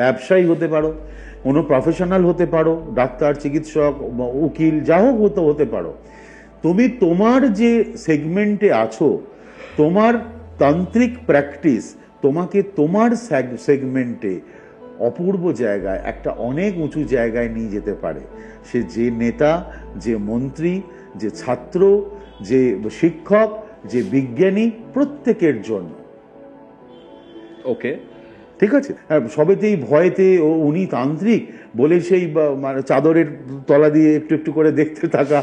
ব্যবসায়ী হতে পারো, কোনো প্রফেশনাল হতে পারো, ডাক্তার, চিকিৎসক, উকিল, যা হোক হতে পারো। তুমি তোমার যে সেগমেন্টে আছো, তোমার তান্ত্রিক প্র্যাকটিস তোমাকে তোমার সেগমেন্টে অপূর্ব জায়গায়, একটা অনেক উঁচু জায়গায় নিয়ে যেতে পারে। সে যে নেতা, যে মন্ত্রী, যে ছাত্র, যে শিক্ষক, যে বিজ্ঞানী, প্রত্যেকের জন্য। ওকে, ঠিক আছে? সবেতেই ভয়েতে উনি তান্ত্রিক বলে সেই মানে চাদরের তলা দিয়ে একটু একটু করে দেখতে থাকা,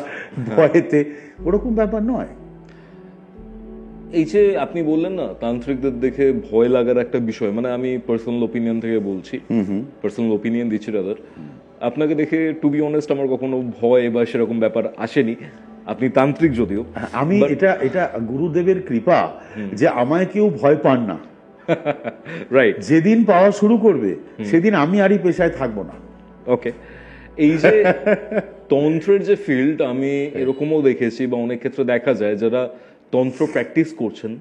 ভয়েতে, ওরকম ব্যাপার নয়। এই যে আপনি বললেন না তান্ত্রিকদের দেখে ভয় লাগার একটা বিষয়, মানে আমি পার্সোনাল ওপিনিয়ন থেকে বলছি, পার্সোনাল ওপিনিয়ন দিচ্ছি দাদার। আপনাকে দেখে টু বি অনেস্ট আমার কখনো ভয় বা সেরকম ব্যাপার আসেনি। আপনি তান্ত্রিক যদিও, আমি এটা গুরুদেবের কৃপা যে আমায় কেউ ভয় পান না। রাইট। যেদিন পাওয়া শুরু করবে সেদিন আমি আর এই পেশায় থাকবো না। ওকে। এই যে তন্ত্রের যে ফিল্ড, আমি এরকমও দেখেছি বা অনেক ক্ষেত্রে দেখা যায় যারা তন্ত্র প্র্যাকটিস করছেন,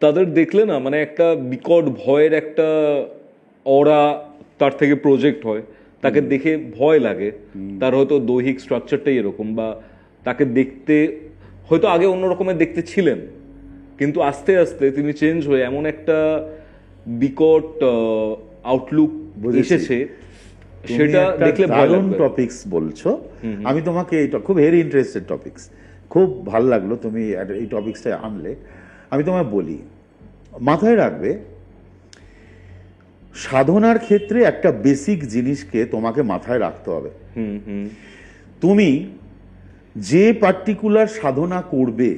তাদের দেখলে না মানে একটা বিকট ভয়ের একটা অরা তার থেকে প্রজেক্ট হয়, তাকে দেখে ভয় লাগে, তার হয়তো দৈহিক স্ট্রাকচারটাই এরকম, বা তাকে দেখতে হয়তো আগে অন্য রকমের দেখতে ছিলেন, কিন্তু আস্তে আস্তে তিনি চেঞ্জ হয়ে এমন একটা বিকট আউটলুক এসেছে, সেটা দেখলে ভয় লাগবে। টপিকস বলছো, আমি তোমাকে এটা খুব ভেরি ইন্টারেস্টেড টপিকস, খুব ভালো লাগলো তুমি এই টপিকসটা আনলে। আমি তোমায় বলি, মাথায় রাখবে সাধনার ক্ষেত্রে একটা বেসিক জিনিসকে তোমাকে মাথায় রাখতে হবে। তুমি যে পার্টিকুলার সাধনা করবে,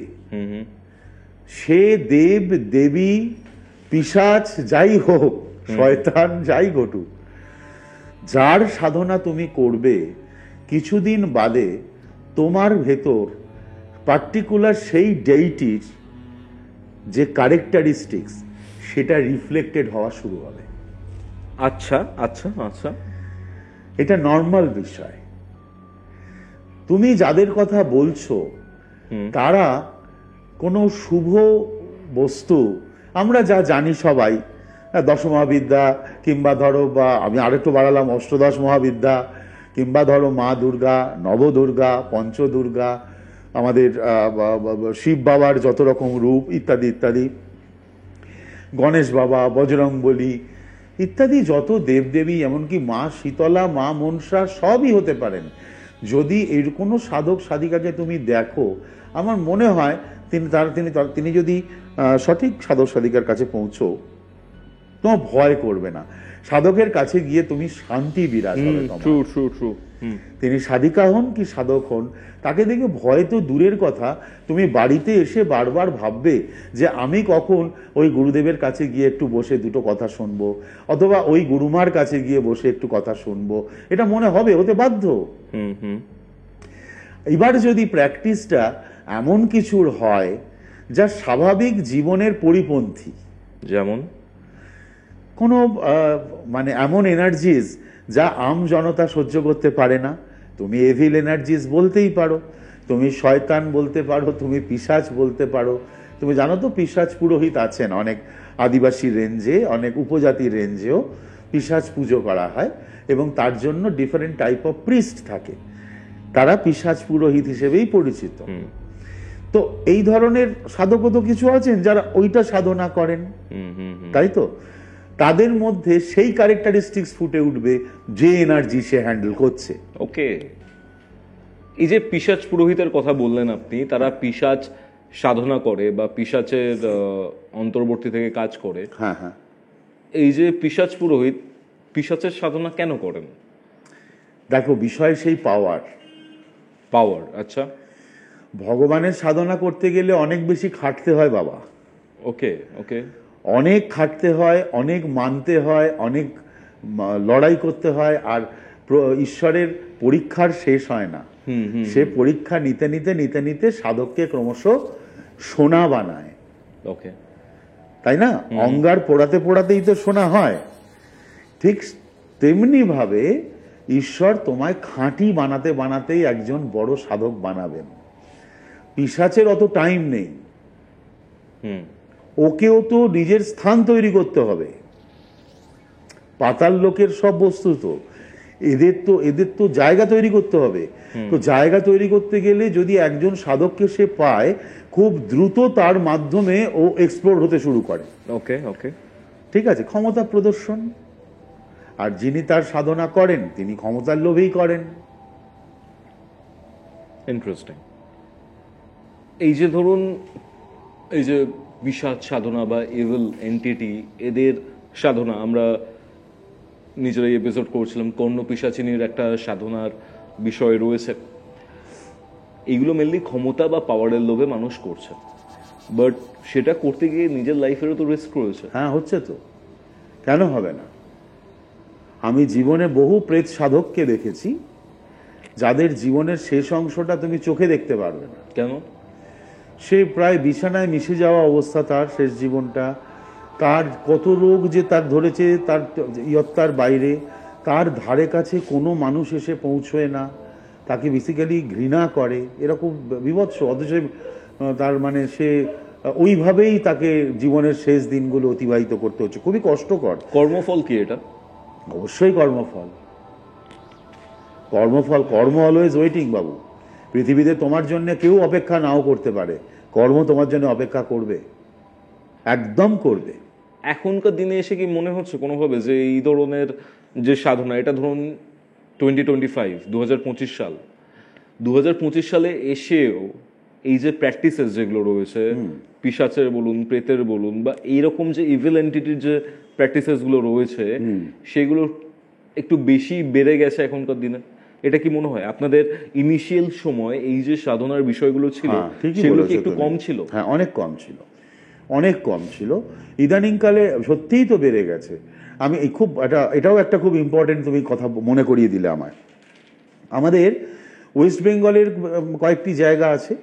সে দেব দেবী পিশাচ যাই হোক, শয়তান যাই ঘটুক, যার সাধনা তুমি করবে, কিছুদিন বাদে তোমার ভেতর পার্টিকুলার সেই ডেইটির যে ক্যারেক্টারিস্টিক্স সেটা রিফ্লেক্টেড হওয়া শুরু হবে। আচ্ছা আচ্ছা আচ্ছা, এটা নর্মাল বিষয়। তুমি যাদের কথা বলছো তারা কোনো শুভ বস্তু, আমরা যা জানি সবাই, দশমহাবিদ্যা, কিংবা ধরো, বা আমি আরেকটু বাড়ালাম, অষ্টদশ মহাবিদ্যা, কিংবা ধরো মা দুর্গা, নবদুর্গা, পঞ্চদুর্গা, আমাদের শিব বাবার যত রকম রূপ ইত্যাদি ইত্যাদি, গণেশ বাবা, বজরংবলী ইত্যাদি যত দেবদেবী, এমনকি মা শীতলা, মা মনসা সবই হতে পারেন। যদি এর কোনো সাধক সাধিকাকে তুমি দেখো, আমার মনে হয় তিনি যদি সঠিক সাধক সাধিকার কাছে পৌঁছো, তোমার ভয় করবে না। সাধকের কাছে গিয়ে তুমি শান্তি বিরাজ হবে। তিনি সাধিকা হন কি সাধক হন, তাকে দেখে ভয় তো দূরের কথা, তুমি বাড়িতে এসে বারবার ভাববে যে আমি কখন ওই গুরুদেবের কাছে গিয়ে একটু বসে দুটো কথা শুনবো, অথবা ওই গুরুমার কাছে গিয়ে বসে একটু কথা শুনবো, এটা মনে হবে, হতে বাধ্য। এবার যদি প্র্যাকটিসটা এমন কিছুর হয় যা স্বাভাবিক জীবনের পরিপন্থী, যেমন কোনো মানে এমন এনার্জিজ যা আম জনতা সহ্য করতে পারে না, তুমি এভিল এনার্জিজ বলতেই পারো, তুমি শয়তান বলতে পারো, তুমি পিশাচ বলতে পারো। তুমি জানো তো পিশাচ পুরোহিত আছেন অনেক আদিবাসী রেঞ্জে, অনেক উপজাতি রেঞ্জেও পিশাচ পুজো করা হয়, এবং তার জন্য ডিফারেন্ট টাইপ অফ প্রিস্ট থাকে, তারা পিশাচ পুরোহিত হিসেবেই পরিচিত। তো এই ধরনের সাধকও তো কিছু আছেন যারা ওইটা সাধনা করেন, তাই তো? তাদের মধ্যে সেই ক্যারেক্টারিস্টিক্স ফুটে উঠবে যে এনার্জি সে হ্যান্ডেল করছে। ওকে, এই যে পিশাচ পুরোহিতের কথা বললেন আপনি, তারা পিশাচ সাধনা করে বা পিশাচের অন্তর্বর্তী থেকে কাজ করে, হ্যাঁ হ্যাঁ, এই যে পিশাচ পুরোহিত পিশাচের সাধনা কেন করেন? দেখো, বিষয় সেই পাওয়ার। আচ্ছা, ভগবানের সাধনা করতে গেলে অনেক বেশি খাটতে হয় বাবা। ওকে ওকে, অনেক খাটতে হয়, অনেক মানতে হয়, অনেক লড়াই করতে হয়, আর ঈশ্বরের পরীক্ষার শেষ হয় না। সে পরীক্ষা নিতে নিতে নিতে নিতে সাধককে ক্রমশ সোনা বানায়। ওকে, তাই না? অঙ্গার পোড়াতে পোড়াতেই তো সোনা হয়। ঠিক তেমনি ভাবে ঈশ্বর তোমায় খাঁটি বানাতে বানাতেই একজন বড় সাধক বানাবেন। পিশাচের অত টাইম নেই, ওকেও তো নিজের স্থান তৈরি করতে হবে। পাতাল লোকের সব বস্তু তো, এদের তো জায়গা তৈরি করতে হবে। তো জায়গা তৈরি করতে গেলে যদি একজন সাধককে সে পায়, খুব দ্রুত তার মাধ্যমে ও এক্সপ্লোর হতে শুরু করে। ওকে ওকে, ঠিক আছে, ক্ষমতা প্রদর্শন। আর যিনি তার সাধনা করেন তিনি ক্ষমতার লোভেই করেন। ইন্টারেস্টিং। এই যে ধরুন, এই যে পিশাচ সাধনা বা ইভিল এন্টিটি, এদের সাধনা আমরা নিজেরাই এপিসোড করছিলাম, কর্ণ পিশাচিনীর একটা সাধনার বিষয় রয়েছে। এইগুলো মেনলি ক্ষমতা বা পাওয়ারের লোভে মানুষ করছে, বাট সেটা করতে গিয়ে নিজের লাইফেরও তো রিস্ক রয়েছে। হ্যাঁ, হচ্ছে তো, কেন হবে না? আমি জীবনে বহু প্রেত সাধককে দেখেছি যাদের জীবনের শেষ অংশটা তুমি চোখে দেখতে পারবে না। কেন? সে প্রায় বিছানায় মিশে যাওয়া অবস্থা, তার শেষ জীবনটা। তার কত রোগ যে তার ধরেছে, তার ইয়ত্তার বাইরে। তার ধারে কাছে কোনো মানুষ এসে পৌঁছয় না, তাকে বেসিক্যালি ঘৃণা করে, এরকম বিভৎস। অথচ তার মানে সে ওইভাবেই তাকে জীবনের শেষ দিনগুলো অতিবাহিত করতে হচ্ছে, খুবই কষ্টকর। কর্মফল কি এটা? অবশ্যই কর্মফল, কর্মফল, কর্ম অলওয়েজ ওয়েটিং বাবু। পৃথিবীতে তোমার জন্য কেউ অপেক্ষা নাও করতে পারে, কর্ম তোমার জন্য অপেক্ষা করবে, একদম করবে। এখনকার দিনে এসে কি মনে হচ্ছে কোনোভাবে যে এই ধরনের যে সাধনা, এটা ধরুন 2025 2025 সাল, 2025 সালে এসেও এই যে প্র্যাকটিসেস যেগুলো রয়েছে, পিশাচের বলুন, প্রেতের বলুন, বা এইরকম যে ইভিল এন্টিটির যে প্র্যাকটিসেস গুলো রয়েছে, সেগুলো একটু বেশি বেড়ে গেছে এখনকার দিনে? এটা কি মনে হয় আপনাদের ইনিশিয়াল সময় এই যে সাধনার বিষয়গুলো ছিল সেগুলো কি একটু কম ছিল? হ্যাঁ, অনেক কম ছিল, অনেক কম ছিল। ইদানিংকালে সত্যিই তো বেড়ে গেছে। আমি খুব এটাও একটা খুব ইম্পর্টেন্ট তুমি কথা মনে করিয়ে দিলে আমায়। আমাদের ওয়েস্ট বেঙ্গলের কয়েকটি জায়গা আছে,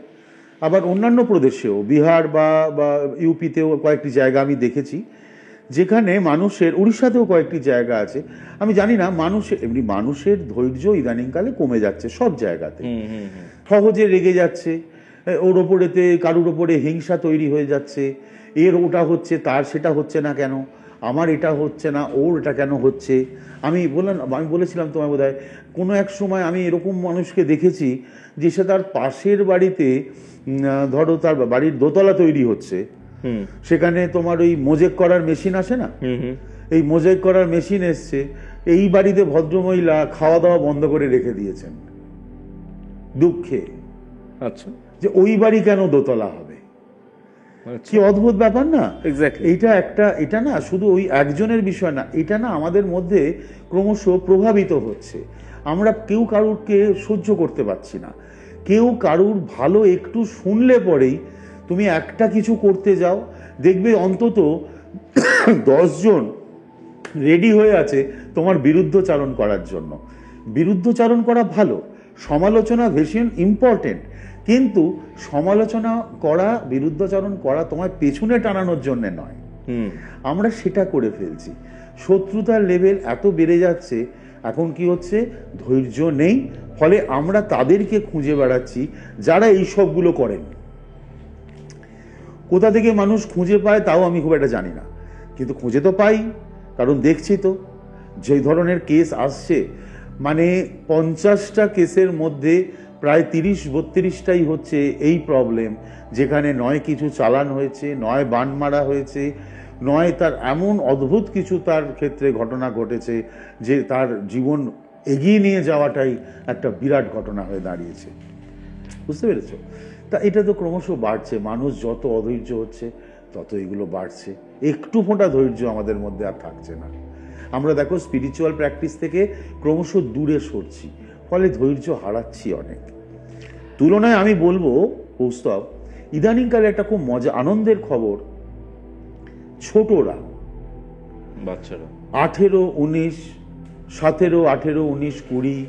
আবার অন্যান্য প্রদেশেও, বিহার বা ইউপিতেও কয়েকটি জায়গা আমি দেখেছি, যেখানে মানুষের, উড়িষ্যাতেও কয়েকটি জায়গা আছে, আমি জানি না, মানুষের ধৈর্য ইদানিংকালে কমে যাচ্ছে সব জায়গাতে। সহজে রেগে যাচ্ছে, ওর ওপরেতে কারুর ওপরে হিংসা তৈরি হয়ে যাচ্ছে, এর ওটা হচ্ছে, তার সেটা হচ্ছে না কেন, আমার এটা হচ্ছে না, ওর এটা কেন হচ্ছে। আমি বলেছিলাম তোমায় বোধহয় কোনো এক সময়, আমি এরকম মানুষকে দেখেছি যে সে তার পাশের বাড়িতে, ধরো তার বাড়ির দোতলা তৈরি হচ্ছে, সেখানে তোমার ওই মোজেক করার মেশিন আসে না, এই মোজেক করার মেশিন এসছে, এই বাড়িতে ভদ্রমহিলা খাওয়া দাওয়া বন্ধ করে রেখে দিয়েছেন দুঃখে। আচ্ছা, যে ওই বাড়ি কেন দোতলা হবে? কি অদ্ভুত ব্যাপার না? এটা না শুধু ওই একজনের বিষয় না, এটা না আমাদের মধ্যে ক্রমশ প্রভাবিত হচ্ছে। আমরা কেউ কারুরকে সহ্য করতে পারছি না, কেউ কারুর ভালো একটু শুনলে পরেই তুমি একটা কিছু করতে যাও, দেখবে অন্তত 10 জন রেডি হয়ে আছে তোমার বিরুদ্ধচারণ করার জন্য। বিরুদ্ধচারণ করা ভালো, সমালোচনা ভীষণ ইম্পর্টেন্ট, কিন্তু সমালোচনা করা, বিরুদ্ধচারণ করা তোমার পেছনে টানানোর জন্য নয়। আমরা সেটা করে ফেলছি, শত্রুতার লেভেল এত বেড়ে যাচ্ছে। এখন কি হচ্ছে, ধৈর্য নেই, ফলে আমরা তাদেরকে খুঁজে বেড়াচ্ছি যারা এই সবগুলো করেন। কোথা থেকে মানুষ খুঁজে পায় তাও আমি খুব একটা জানি না, কিন্তু খুঁজে তো পাই, কারণ দেখছি তো যে ধরনের কেস আসছে, মানে 50টা কেসের মধ্যে প্রায় 30-32টাই হচ্ছে এই প্রবলেম, যেখানে নয় কিছু চালান হয়েছে, নয় বান মারা হয়েছে, নয় তার এমন অদ্ভুত কিছু তার ক্ষেত্রে ঘটনা ঘটেছে যে তার জীবন এগিয়ে নিয়ে যাওয়াটাই একটা বিরাট ঘটনা হয়ে দাঁড়িয়েছে। বুঝতে পেরেছো? তা এটা তো ক্রমশ বাড়ছে, মানুষ যত অধৈর্য হচ্ছে তত এগুলো বাড়ছে, একটু ফোঁটা ধৈর্য আমাদের মধ্যে আর থাকছে না। আমরা দেখো স্পিরিচুয়াল প্র্যাকটিস থেকে ক্রমশ দূরে সরছি, ফলে ধৈর্য হারাচ্ছি অনেক। তুলনায় আমি বলবো কৌস্তব, ইদানিংকালে একটা খুব আনন্দের খবর, ছোটরা, বাচ্চারা 18, 19, 17, 18, 19, 20,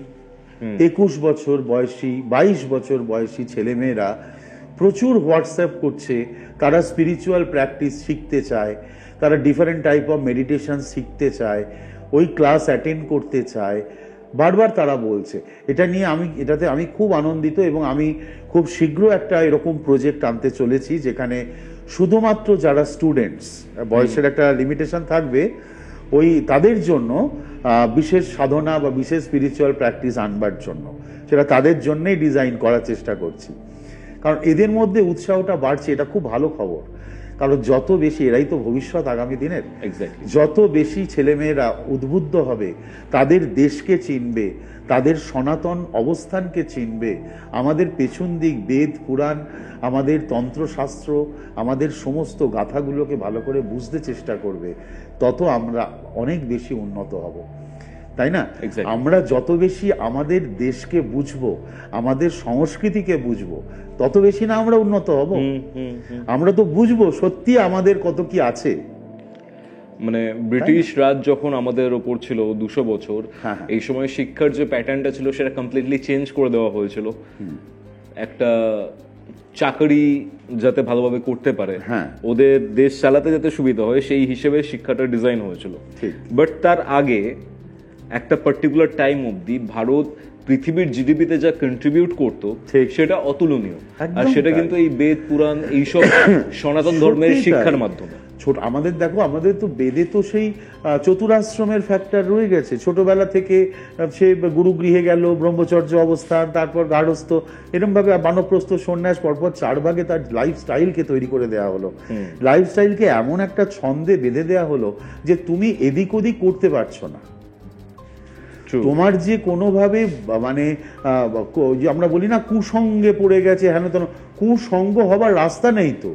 21 বছর বয়সী, 22 বছর বয়সী ছেলেমেয়েরা প্রচুর হোয়াটসঅ্যাপ করছে, তারা স্পিরিচুয়াল প্র্যাকটিস শিখতে চায়, তারা ডিফারেন্ট টাইপ অফ মেডিটেশন শিখতে চায়, ওই ক্লাস অ্যাটেন্ড করতে চায়, বারবার তারা বলছে। এটাতে আমি খুব আনন্দিত, এবং আমি খুব শীঘ্র একটা এরকম প্রজেক্ট আনতে চলেছি, যেখানে শুধুমাত্র যারা স্টুডেন্টস, বয়সের একটা লিমিটেশন থাকবে, ওই তাদের জন্য বিশেষ সাধনা বা বিশেষ স্পিরিচুয়াল প্র্যাকটিস আনবার জন্য, সেটা তাদের জন্যই ডিজাইন করার চেষ্টা করছি। কারণ এদের মধ্যে উৎসাহটা বাড়ছে, এটা খুব ভালো খবর। কারণ যত বেশি, এরাই তো ভবিষ্যৎ আগামী দিনের, যত বেশি ছেলেমেয়েরা উদ্বুদ্ধ হবে, তাদের দেশকে চিনবে, তাদের সনাতন অবস্থানকে চিনবে, আমাদের পেছন দিক বেদ পুরাণ, আমাদের তন্ত্রশাস্ত্র, আমাদের সমস্ত গাথাগুলোকে ভালো করে বুঝতে চেষ্টা করবে, তত আমরা অনেক বেশি উন্নত হব, তাই না? আমরা যত বেশি আমাদের দেশকে বুঝবো, আমাদের সংস্কৃতিকে বুঝবো, তত বেশি না আমরা উন্নত হব। আমরা তো বুঝবো সত্যি আমাদের কত কি আছে। মানে ব্রিটিশ রাজ যখন আমাদের ওপর ছিল 200 বছর, এই সময় শিক্ষার যে প্যাটার্নটা ছিল সেটা কমপ্লিটলি চেঞ্জ করে দেওয়া হয়েছিল। একটা চাকরি যাতে ভালোভাবে করতে পারে, ওদের দেশ চালাতে যাতে সুবিধা হয়, সেই হিসেবে শিক্ষাটা ডিজাইন হয়েছিল। বাট তার আগে একটা পার্টিকুলার টাইম অবধি ভারত পৃথিবীর জিডিপিতে যা কন্ট্রিবিউট করতো সেটা অতুলনীয়। আর সেটা কিন্তু এই বেদ পুরাণ এইসব সনাতন ধর্মের শিক্ষার মাধ্যমে। আমাদের দেখো, আমাদের তো বেদে তো সেই চতুরাশ্রমের ফ্যাক্টর রয়ে গেছে। ছোটবেলা থেকে সে গুরুগৃহে গেল, ব্রহ্মচর্য অবস্থান, তারপর গার্হস্থ, এরকম ভাবে বানপ্রস্থ, সন্ন্যাস, পরপর 4 ভাগে তার লাইফস্টাইলকে তৈরি করে দেওয়া হলো। লাইফস্টাইলকে এমন একটা ছন্দে বেঁধে দেওয়া হলো যে তুমি এদিক ওদিক করতে পারছো না। তোমার যে কোনোভাবে মানে আমরা বলি না কুসঙ্গে পড়ে গেছে, হেন তেন, কুসঙ্গ হবার রাস্তা নেই তো।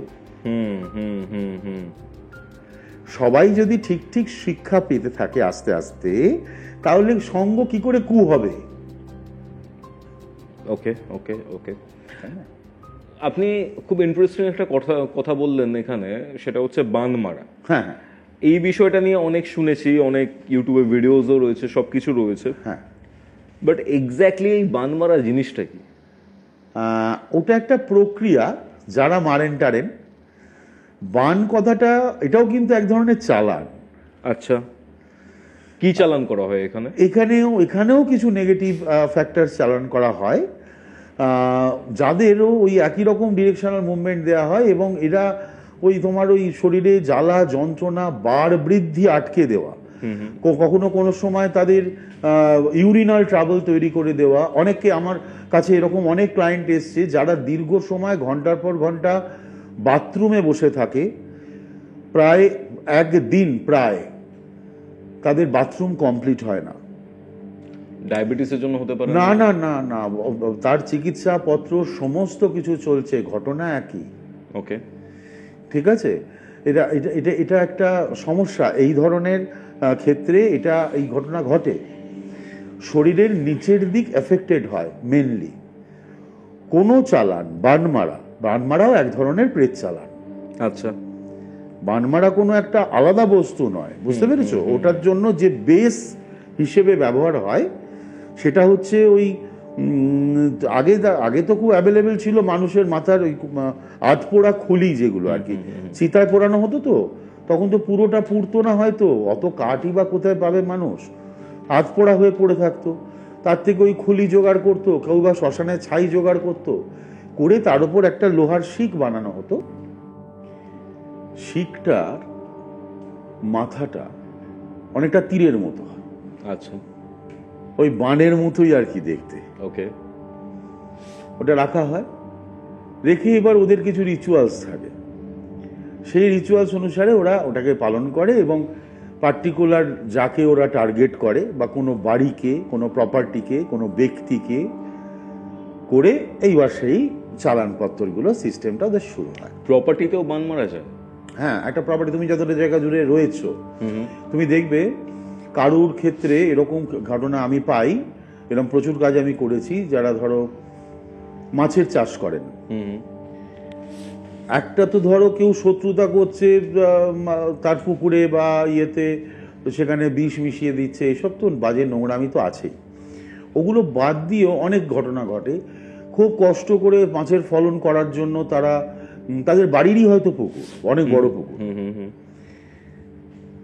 সবাই যদি ঠিক ঠিক শিক্ষা পেতে থাকে আস্তে আস্তে, তাহলে সঙ্গ কি করে কু হবে? ওকে ওকে ওকে আপনি খুব ইন্টারেস্টিং একটা কথা বললেন এখানে, সেটা হচ্ছে বান মারা। হ্যাঁ, এই বিষয়টা নিয়ে অনেক শুনেছি, অনেক ইউটিউবে ভিডিওসও রয়েছে, সবকিছু রয়েছে। হ্যাঁ, বাট এক্স্যাক্টলি এই বান মারা জিনিসটা কি? ওটা একটা প্রক্রিয়া, যারা মারেন টারেন। বান কথাটা এটাও কিন্তু এক ধরনের চালান। আচ্ছা, কি চালান করা হয় এখানে? এখানেও কিছু নেগেটিভ ফ্যাক্টর চালান করা হয়, যাদেরও ওই একই রকম ডিরেকশনাল মুভমেন্ট দেওয়া হয়, এবং এরা ওই তোমার ওই শরীরে জ্বালা যন্ত্রণা বার বৃদ্ধি আটকে দেওয়া, কখনো কোনো সময় তাদের ইউরিনাল ট্রাবল তৈরি করে দেওয়া। অনেককে, আমার কাছে এরকম অনেক ক্লায়েন্ট এসছে যারা দীর্ঘ সময় ঘন্টার পর ঘন্টা বাথরুমে বসে থাকে, প্রায় একদিন প্রায় তাদের বাথরুম কমপ্লিট হয় না। ডায়াবেটিসের জন্য হতে পারে? না না না না, তার চিকিৎসা পত্র সমস্ত কিছু চলছে, ঘটনা একই। ওকে, ঠিক আছে। এটা এটা এটা এটা একটা সমস্যা। এই ধরনের ক্ষেত্রে এই ঘটনা ঘটে, শরীরের নিচের দিক এফেক্টেড হয় মেনলি। কোনো চালান, বানমারাও এক ধরনের প্রেত চালান। আচ্ছা, বানমারা কোনো একটা আলাদা বস্তু নয়, বুঝতে পেরেছো? ওটার জন্য যে বেস হিসেবে ব্যবহার হয় সেটা হচ্ছে ওই আগে তো খুব অ্যাভেলেবেল ছিল মানুষের মাথার ওই আধপোড়া খুলি, যেগুলো আর কি চিতায় পোড়ানো হতো। তো তখন তো পুরোটা পুড়তো না, হয়তো অত কাঠই বা কোথায় পাবে মানুষ, আধপোড়া হয়ে পড়ে থাকতো। তার থেকে ওই খুলি জোগাড় করতো, কেউ বা শ্মশানে ছাই জোগাড় করতো, করে তার উপর একটা লোহার শিক বানানো হতো। শিকটার মাথাটা অনেকটা তীরের মতো হয়। আচ্ছা, ওই বানের মতোই আর কি দেখতে। ওকে, ওটা রাখা হয়, রেখে এবার ওদের কিছু রিচুয়ালস থাকে, সেই রিচুয়ালস অনুসারে ওরা ওটাকে পালন করে, এবং পার্টিকুলার যাকে ওরা টার্গেট করে, বা কোনো বাড়িকে, কোনো প্রপার্টিকে, কোনো ব্যক্তিকে করে, এইবার সেই চালানপত্রগুলো সিস্টেমটা ওদের শুরু হয়। প্রপার্টিতেও বান মারা যায়? হ্যাঁ, একটা প্রপার্টি, তুমি যতটা জায়গা জুড়ে রয়েছো, তুমি দেখবে কারুর ক্ষেত্রে এরকম ঘটনা আমি পাই, এরকম প্রচুর কাজ আমি করেছি। যারা ধরো মাছের চাষ করেন, একটা তো ধরো কেউ শত্রুতা করছে তার পুকুরে বা ইয়েতে, সেখানে বিষ মিশিয়ে দিচ্ছে, এসব তো বাজে নোংরামি তো আছেই। ওগুলো বাদ দিয়েও অনেক ঘটনা ঘটে। খুব কষ্ট করে মাছের ফলন করার জন্য তাদের বাড়িরই হয়তো পুকুর, অনেক বড় পুকুর,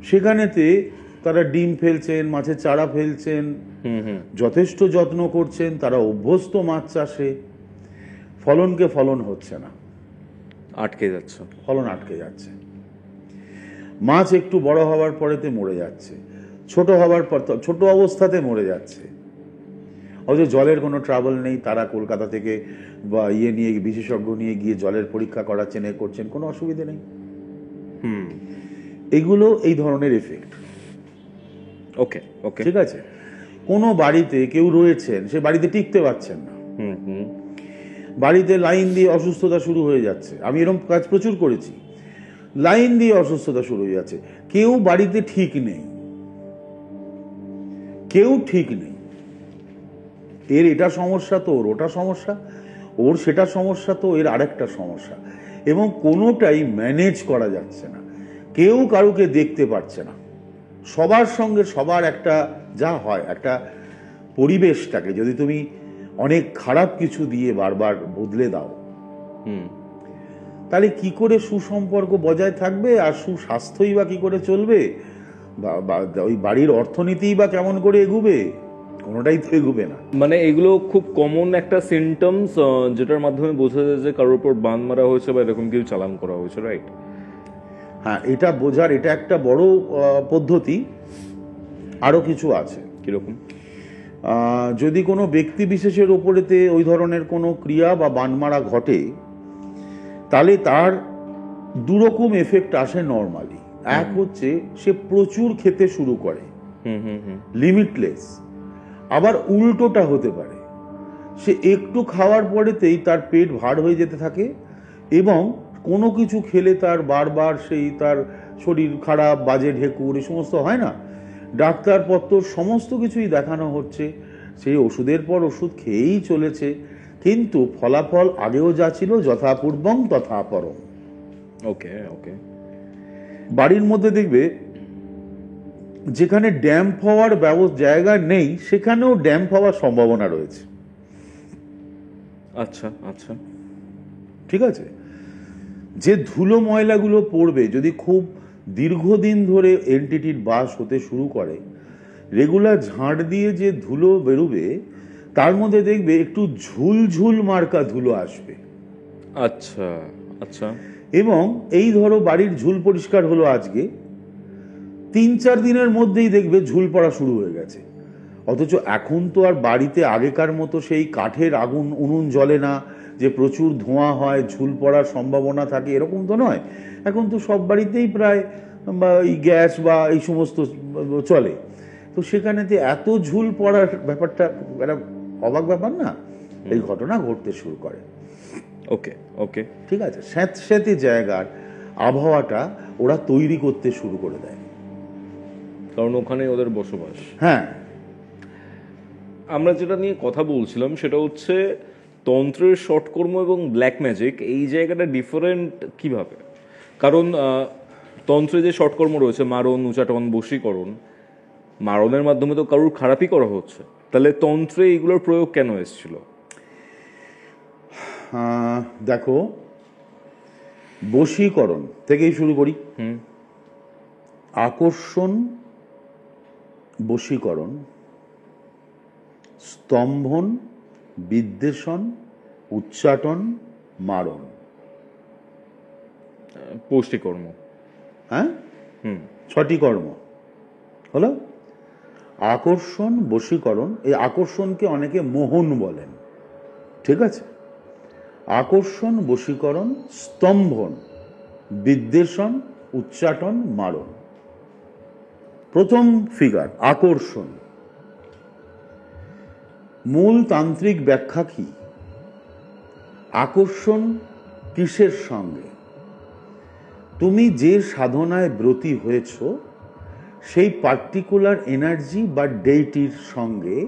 সেখানেতে তারা ডিম ফেলছেন, মাছের চারা ফেলছেন, যথেষ্ট যত্ন করছেন, তারা অভ্যস্ত মাছ চাষে। ফলন হচ্ছে না, আটকে যাচ্ছে, ফলন আটকে যাচ্ছে। মাছ একটু বড় হওয়ার পরেতে মরে যাচ্ছে, ছোট অবস্থাতে মরে যাচ্ছে। অথচ জলের কোনো ট্রাবল নেই, তারা কলকাতা থেকে বা বিশেষজ্ঞ নিয়ে গিয়ে জলের পরীক্ষা করাচ্ছেন, করছেন, কোনো অসুবিধা নেই। এগুলো এই ধরনের এফেক্ট। ওকে ওকে, ঠিক আছে। কোনো বাড়িতে কেউ রয়েছেন, সে বাড়িতে টিকতে পারছেন না, বাড়িতে লাইন দিয়ে অসুস্থতা শুরু হয়ে যাচ্ছে। আমি এরকম কাজ প্রচুর করেছি, লাইন দিয়ে অসুস্থতা শুরু হয়ে যাচ্ছে। কেউ বাড়িতে ঠিক নেই, এর এটা সমস্যা তো ওর ওটা সমস্যা, ওর সেটা সমস্যা তো এর আরেকটা সমস্যা, এবং কোনোটাই ম্যানেজ করা যাচ্ছে না। কেউ কারুকে দেখতে পাচ্ছে না। সবার সঙ্গে সবার একটা যা হয়, একটা পরিবেশটাকে যদি তুমি অনেক খারাপ কিছু দিয়ে বারবার বদলে দাও, তাহলে কি করে সুসম্পর্ক বজায় থাকবে, আর সুস্বাস্থ্যই বা কি করে চলবে, ওই বাড়ির অর্থনীতিই বা কেমন করে এগুবে? কোনোটাই তো এগোবে না। মানে এগুলো খুব কমন একটা সিমটমস যেটার মাধ্যমে বোঝা যায় যে কারোর উপর বান মারা হয়েছে বা এরকম কিছু চালান করা হয়েছে, রাইট? হ্যাঁ, এটা বোঝার এটা একটা বড় পদ্ধতি। আরো কিছু আছে। কিরকম? যদি কোনো ব্যক্তি বিশেষের ওপরেতে ওই ধরনের কোনো ক্রিয়া বা বানমারা ঘটে, তাহলে তার দুরকম এফেক্ট আসে নর্মালি। এক হচ্ছে সে প্রচুর খেতে শুরু করে, লিমিটলেস। আবার উল্টোটা হতে পারে, সে একটু খাওয়ার পরেতেই তার পেট ভার হয়ে যেতে থাকে এবং কোনো কিছু খেলে তার বারবার সেই তার শরীর খারাপ, বাজে ঢেকুর, এই সমস্ত হয় না, ডাক্তারপত্র সমস্ত কিছুই দেখানো হচ্ছে, সেই ওষুধের পর ওষুধ খেয়েই চলেছে, কিন্তু ফলাফল আগেও যা ছিল যথাপূর্বং তথাপরম। ওকে ওকে। বাড়ির মধ্যে দেখবে যেখানে ড্যাম্প হওয়ার জায়গা নেই, সেখানেও ড্যাম্প হওয়ার সম্ভাবনা রয়েছে। আচ্ছা আচ্ছা, ঠিক আছে। যে ধুলো ময়লাগুলো পড়বে, যদি খুব দীর্ঘদিন ধরে এন্টিটির বাস হতে শুরু করে, রেগুলার ঝাঁট দিয়ে যে ধুলো বেরোবে, তার মধ্যে দেখবে একটু ঝুলঝুল মার্কা ধুলো আসবে। আচ্ছা আচ্ছা। এবং এই ধরো বাড়ির ঝুল পরিষ্কার হলো আজকে, 3-4 দিনের মধ্যেই দেখবে ঝুল পড়া শুরু হয়ে গেছে। অথচ এখন তো আর বাড়িতে আগেকার মতো সেই কাঠের আগুন উনুন জ্বলে না যে প্রচুর ধোঁয়া হয়, ঝুল পড়ার সম্ভাবনা থাকে, এরকম তো নয়। এখন তো সব বাড়িতেই প্রায় এই গ্যাস বা এই সমস্ত চলে, তো সেখানেতে এত ঝুল পড়ার ব্যাপারটা একটা অবাক ব্যাপার না? এই ঘটনা ঘটতে শুরু করে। ওকে ওকে, ঠিক আছে। স্যাঁতস্যাঁতে জায়গার আবহাওয়াটা ওরা তৈরি করতে শুরু করে দেয়, কারণ ওখানে ওদের বসবাস। হ্যাঁ। আমরা যেটা নিয়ে কথা বলছিলাম সেটা হচ্ছে তন্ত্রের শর্টকর্ম এবং ব্ল্যাক ম্যাজিক, এই জায়গাটা ডিফারেন্ট কিভাবে? কারণ তন্ত্রে যে শর্টকর্ম রয়েছে, মারণ, উচাটন, বশীকরণ, মারণের মাধ্যমে তো কারোর খারাপই করা হচ্ছে, তাহলে তন্ত্রে এগুলোর প্রয়োগ কেন এসেছিল? দেখো, বশীকরণ থেকেই শুরু করি। আকর্ষণ, বশীকরণ, স্তম্ভন, বিদ্বেষণ, উচ্চাটন, মারণ, পুষ্টিকর্ম। হ্যাঁ, 6টি কর্ম হলো। আকর্ষণ, বশীকরণ। এই আকর্ষণকে অনেকে মোহন বলেন, ঠিক আছে। আকর্ষণ, বশীকরণ, স্তম্ভন, বিদ্বেষণ, উচ্চাটন, মারণ। প্রথম ফিগার আকর্ষণ। মূল তান্ত্রিক ব্যাখ্যা কি? আকর্ষণ কিসের সঙ্গে? তুমি যে সাধনায় ব্রতী হয়েছ, সেই পার্টিকুলার এনার্জি বা ডেইটির সঙ্গে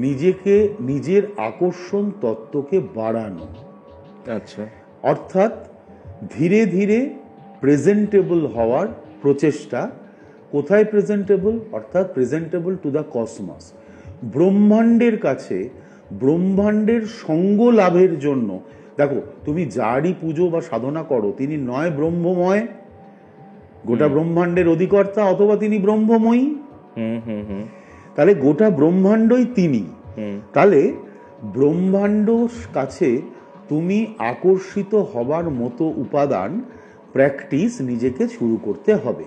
নিজেকে, নিজের আকর্ষণ তত্ত্বকে বাড়ানো। আচ্ছা। অর্থাৎ ধীরে ধীরে প্রেজেন্টেবল হওয়ার প্রচেষ্টা। কোথায় প্রেজেন্টেবল? অর্থাৎ প্রেজেন্টেবল টু দ্য কসমস, ব্রহ্মাণ্ডের কাছে, ব্রহ্মাণ্ডের সঙ্গ লাভের জন্য। দেখো, তুমি যারই পুজো বা সাধনা করো, তিনি নয় ব্রহ্মময়, গোটা ব্রহ্মাণ্ডের অধিকর্তা, অথবা তিনি ব্রহ্মময়ী। তাহলে গোটা ব্রহ্মাণ্ডই তিনি। তাহলে ব্রহ্মাণ্ড কাছে তুমি আকর্ষিত হবার মতো উপাদান, প্র্যাকটিস নিজেকে শুরু করতে হবে।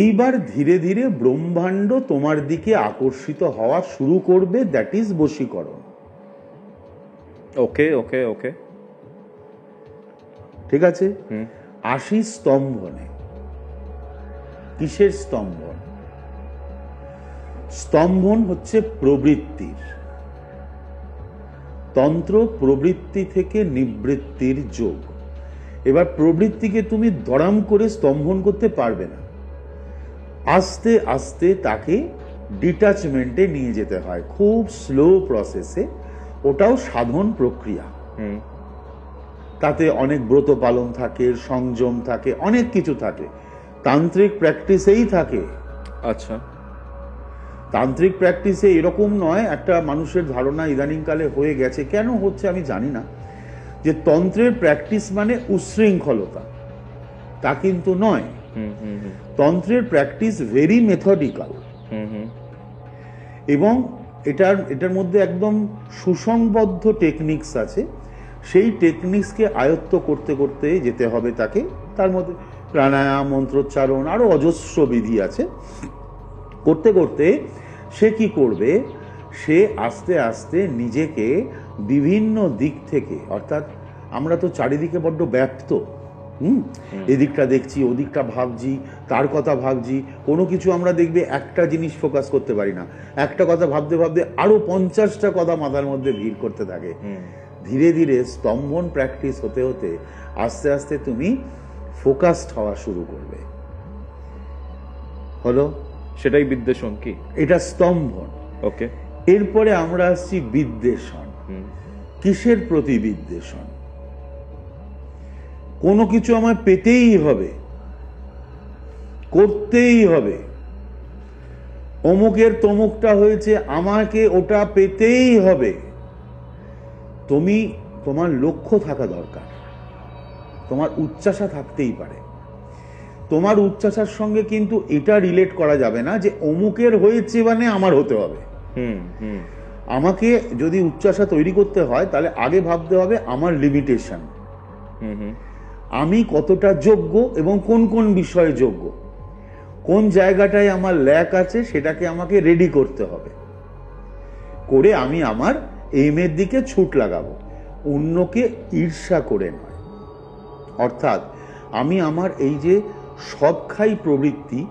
এইবার ধীরে ধীরে ব্রহ্মাণ্ড তোমার দিকে আকর্ষিত হওয়া শুরু করবে, দ্যাট ইজ বশীকরণ। ওকে ওকে ওকে, ঠিক আছে। আসি স্তম্ভনে। কিসের স্তম্ভন? স্তম্ভন হচ্ছে প্রবৃত্তির। তন্ত্র প্রবৃত্তি থেকে নিবৃত্তির যোগ। এবার প্রবৃত্তিকে তুমি দড়াম করে স্তম্ভন করতে পারবে না, আস্তে আস্তে তাকে ডিটাচমেন্টে নিয়ে যেতে হয়, খুব স্লো প্রসেসে। ওটাও সাধন প্রক্রিয়া। তাতে অনেক ব্রত পালন থাকে, সংযম থাকে, অনেক কিছু থাকে, তান্ত্রিক প্র্যাকটিসেই থাকে। আচ্ছা। তান্ত্রিক প্র্যাকটিসে এরকম নয়, একটা মানুষের ধারণা ইদানিংকালে হয়ে গেছে, কেন হচ্ছে আমি জানি না, যে তন্ত্রের প্র্যাকটিস মানে উচ্ছৃঙ্খলতা। তা কিন্তু নয়। তন্ত্রের প্র্যাকটিস ভেরি মেথডিক্যাল। এবং এটার মধ্যে একদম সুসংবদ্ধ টেকনিক্স আছে। সেই টেকনিক্সকে আয়ত্ত করতে করতে যেতে হবে তাকে। তার মধ্যে প্রাণায়াম, মন্ত্রোচ্চারণ, আরও অজস্র বিধি আছে। করতে করতে সে কি করবে, সে আস্তে আস্তে নিজেকে বিভিন্ন দিক থেকে, অর্থাৎ আমরা তো চারিদিকে বড্ড ব্যপ্ত, এদিকটা দেখছি, ওদিকটা ভাবছি, তার কথা ভাবছি, কোনো কিছু আমরা দেখবে একটা জিনিস ফোকাস করতে পারি না, একটা কথা ভাবতে ভাবতে আরো 50টা কথা মাথার মধ্যে ভিড় করতে থাকে। ধীরে ধীরে স্তম্ভন প্র্যাকটিস হতে হতে আস্তে আস্তে তুমি ফোকাসড হওয়া শুরু করবে। হলো, সেটাই বিদ্বেষণ কি? এটা স্তম্ভন। ওকে, এরপরে আমরা আসছি বিদ্বেষণ। কিসের প্রতি বিদ্বেষণ? কোনো কিছু আমার পেতেই হবে, করতেই হবে, অমুকের তমুকটা হয়েছে, আমাকে ওটা পেতেই হবে। তোমার লক্ষ্য থাকা দরকার, তোমার উচ্চাসা থাকতেই পারে। তোমার উচ্চাসার সঙ্গে কিন্তু এটা রিলেট করা যাবে না যে অমুকের হয়েছে মানে আমার হতে হবে। আমাকে যদি উচ্চাসা তৈরি করতে হয় তাহলে আগে ভাবতে হবে আমার লিমিটেশন, আমি কতটা যোগ্য এবং কোন কোন বিষয়ে যোগ্য, কোন জায়গাটায় আমার ল্যাক আছে সেটাকে আমাকে রেডি করতে হবে, করে আমি আমার এইমের দিকে ছুট লাগাবো, অন্যকে ঈর্ষা করে নয়। অর্থাৎ আমি আমার এই যে সবখাই প্রবৃত্তি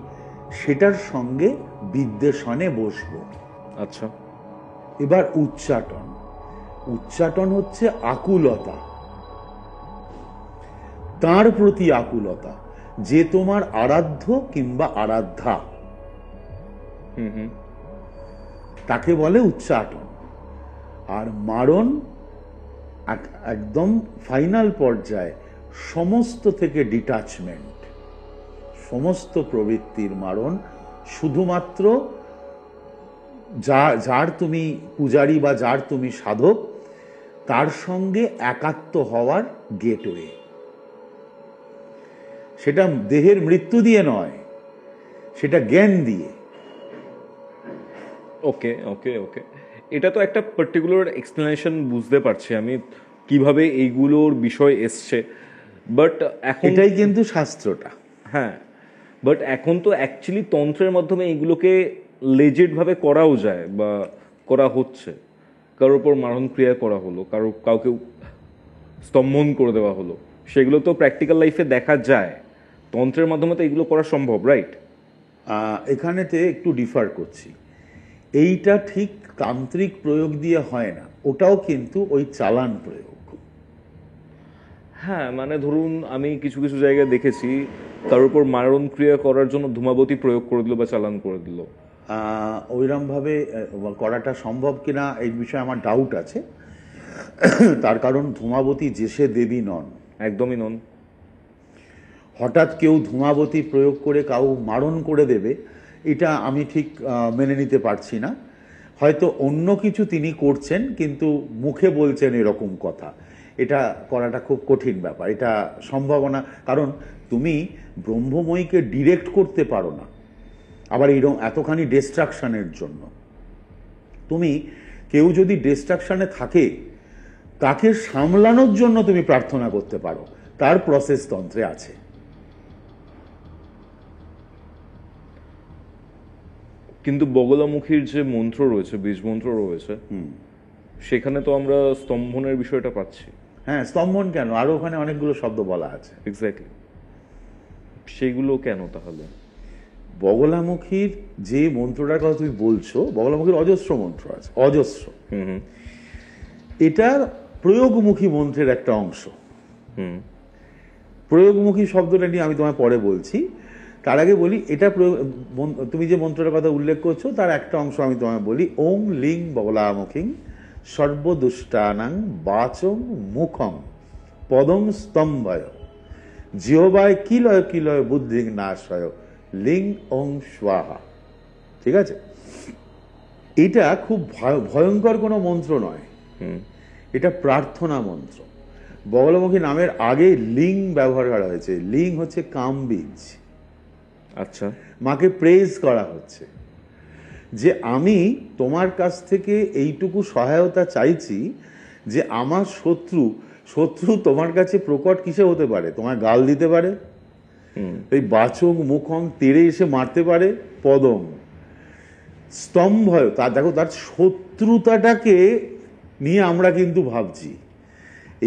সেটার সঙ্গে বিদ্বেষণে বসবো। আচ্ছা, এবার উচ্চাটন। উচ্চাটন হচ্ছে আকুলতা, তার প্রতি আকুলতা, যে তোমার আরাধ্য কিংবা আরাধ্যা, তাকে বলে উচ্চাটন। আর মারণ একদম ফাইনাল পর্যায়ে সমস্ত থেকে ডিটাচমেন্ট, সমস্ত প্রবৃত্তির মারণ। শুধুমাত্র যার তুমি পূজারী বা যার তুমি সাধক, তার সঙ্গে একাত্ম হওয়ার গেটওয়ে। সেটা দেহের মৃত্যু দিয়ে নয়, সেটা জ্ঞান দিয়ে। ওকে ওকে ওকে, এটা তো একটা পার্টিকুলার এক্সপ্লেনেশন, বুঝতে পারছি আমি কিভাবে এইগুলোর বিষয় এসছে। বাট এখন এটাই কিন্তু শাস্ত্রটা। হ্যাঁ, বাট এখন তো অ্যাকচুয়ালি তন্ত্রের মাধ্যমে এইগুলোকে লেজিট ভাবে করাও যায় বা করা হচ্ছে। কারোর ওপর মারণ ক্রিয়া করা হলো, কাউকে স্তম্ভন করে দেওয়া হলো, সেগুলো তো প্র্যাকটিক্যাল লাইফে দেখা যায়। তন্ত্রের মাধ্যমে তো এগুলো করা সম্ভব, রাইট? এখানেতে একটু ডিফার করছি। এইটা ঠিক তান্ত্রিক প্রয়োগ দিয়ে হয় না, ওটাও কিন্তু ওই চালান প্রয়োগ। হ্যাঁ, মানে ধরুন আমি কিছু কিছু জায়গায় দেখেছি তার উপর মারণ ক্রিয়া করার জন্য ধূমাবতী প্রয়োগ করে দিল বা চালান করে দিল। ওইরকম ভাবে করাটা সম্ভব কিনা এই বিষয়ে আমার ডাউট আছে। তার কারণ ধূমাবতী যে সে দেবী নন, একদমই নন। হঠাৎ কেউ ধূমাবতী প্রয়োগ করে কাউ মারণ করে দেবে, এটা আমি ঠিক মেনে নিতে পারছি না। হয়তো অন্য কিছু তিনি করছেন কিন্তু মুখে বলছেন এরকম কথা, এটা করাটা খুব কঠিন ব্যাপার। এটা সম্ভাবনা, কারণ তুমি ব্রহ্মময়ীকে ডিরেক্ট করতে পারো না, আবার এরকম এতখানি ডিস্ট্রাকশনের জন্য। তুমি কেউ যদি ডিস্ট্রাকশনে থাকে তাকে সামলানোর জন্য তুমি প্রার্থনা করতে পারো, তার প্রসেস তন্ত্রে আছে। কিন্তু বগলামুখীর যে মন্ত্র রয়েছে, বীজ মন্ত্র রয়েছে, সেখানে তো আমরা স্তম্ভনের বিষয়টা পাচ্ছি। হ্যাঁ, স্তম্ভন কেন, আরো ওখানে অনেকগুলো শব্দ বলা আছে। এক্স্যাক্টলি, সেগুলো কেন তাহলে? বগলামুখীর যে মন্ত্রটার কথা তুমি বলছো, বগলামুখীর অজস্র মন্ত্র আছে, অজস্র। এটা প্রয়োগমুখী মন্ত্রের একটা অংশ। প্রয়োগমুখী শব্দটা নিয়ে আমি তোমায় পরে বলছি, তার আগে বলি এটা তুমি যে মন্ত্রটার কথা উল্লেখ করছো তার একটা অংশ আমি তোমায় বলি। ওং লিং বগলামুখী সর্বদুষ্টানাং বাচং মুখং পদং স্তম্ভয় জিহ্বায় কিলয় কিলয় বুদ্ধিং নাশয় লিং ওং স্বাহা। ঠিক আছে, এটা খুব ভয়ঙ্কর কোনো মন্ত্র নয়, এটা প্রার্থনা মন্ত্র। বগলামুখী নামের আগে লিং ব্যবহার করা হয়েছে। লিং হচ্ছে কামবীজ। আচ্ছা, মাকে প্রেজ করা হচ্ছে। যে আমি তোমার কাছ থেকে এইটুকু সহায়তা চাইছি যে আমার শত্রু তোমার কাছে প্রকট কিসে হতে পারে? তোমার গাল দিতে পারে, এই বাচক মুখং তেড়ে এসে মারতে পারে, পদম স্তম্ভ। তার দেখো, তার শত্রুতাটাকে নিয়ে আমরা কিন্তু ভাবছি।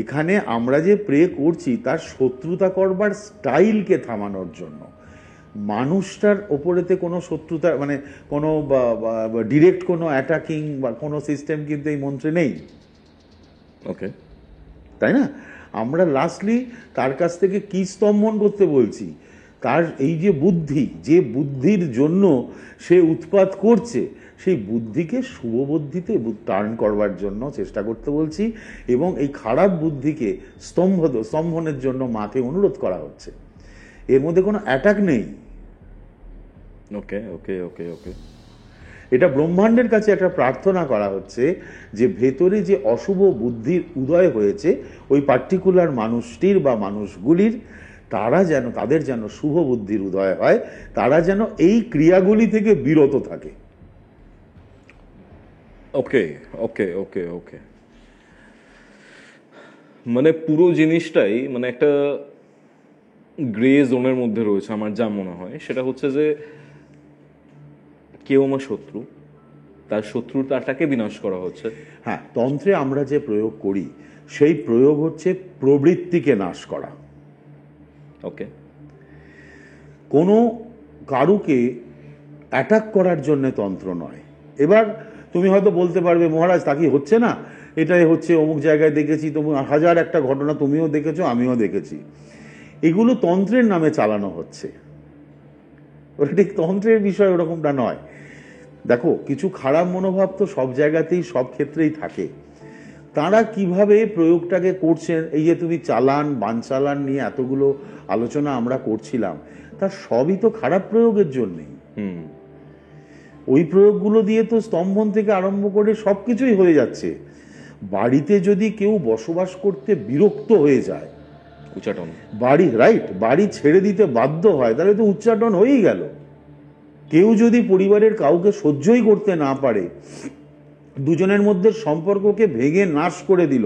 এখানে আমরা যে প্রে করছি তার শত্রুতা করবার স্টাইলকে থামানোর জন্য। মানুষটার ওপরেতে কোনো শত্রুতা মানে কোনো ডিরেক্ট কোনো অ্যাটাকিং বা কোনো সিস্টেম কিন্তু এই মন্ত্রে নেই। ওকে, তাই না? আমরা লাস্টলি তার কাছ থেকে কি স্তম্ভন করতে বলছি? তার এই যে বুদ্ধি, যে বুদ্ধির জন্য সে উৎপাত করছে, সেই বুদ্ধিকে শুভ বুদ্ধিতে টার্ন করবার জন্য চেষ্টা করতে বলছি, এবং এই খারাপ বুদ্ধিকে স্তম্ভনের জন্য মাকে অনুরোধ করা হচ্ছে। এর মধ্যে কোনো অ্যাটাক নেই। ওকে ওকে ওকে ওকে এটা ব্রহ্মাণ্ডের কাছে একটা প্রার্থনা করা হচ্ছে যে ভেতরে যে অশুভ বুদ্ধির উদয় হয়েছে ওই পার্টিকুলার মানুষটির বা মানুষগুলির, তাদের যেন শুভ বুদ্ধির উদয় হয়, তারা যেন এই ক্রিয়াগুলি থেকে বিরত থাকে। ওকে ওকে ওকে ওকে মানে পুরো জিনিসটাই মানে একটা গ্রে জোনের মধ্যে রয়েছে আমার যা মনে হয়। সেটা হচ্ছে যে কেউ আমার শত্রু, তার শত্রুতাটাকে বিনাশ করা হচ্ছে। হ্যাঁ, তন্ত্রে আমরা যে প্রয়োগ করি সেই প্রয়োগ হচ্ছে প্রবৃত্তিকে নাশ করা। ওকে, কোনো কারুকে অ্যাটাক করার জন্য তন্ত্র নয়। এবার তুমি হয়তো বলতে পারবে, মহারাজ তা কি হচ্ছে না? এটাই হচ্ছে, অমুক জায়গায় দেখেছি, তুমি হাজার একটা ঘটনা তুমিও দেখেছো, আমিও দেখেছি। এগুলো তন্ত্রের নামে চালানো হচ্ছে। ওটা ঠিক তন্ত্রের বিষয় ওরকমটা নয়। দেখো, কিছু খারাপ মনোভাব তো সব জায়গাতেই সব ক্ষেত্রেই থাকে। তারা কিভাবে প্রয়োগটাকে করছেন, এই যে তুমি চালান বানচালান নিয়ে এতগুলো আলোচনা আমরা করছিলাম, তার সবই তো খারাপ প্রয়োগের জন্যেই। ওই প্রয়োগগুলো দিয়ে তো স্তম্ভন থেকে আরম্ভ করে সবকিছুই হয়ে যাচ্ছে। বাড়িতে যদি কেউ বসবাস করতে বিরক্ত হয়ে যায়, উচ্চাটন, বাড়ি ছেড়ে দিতে বাধ্য হয়, তাহলে তো উচ্চাটন হয়েই গেল। কেউ যদি পরিবারের কাউকে সহ্যই করতে না পারে, দুজনের মধ্যে সম্পর্ককে ভেঙে নাশ করে দিল,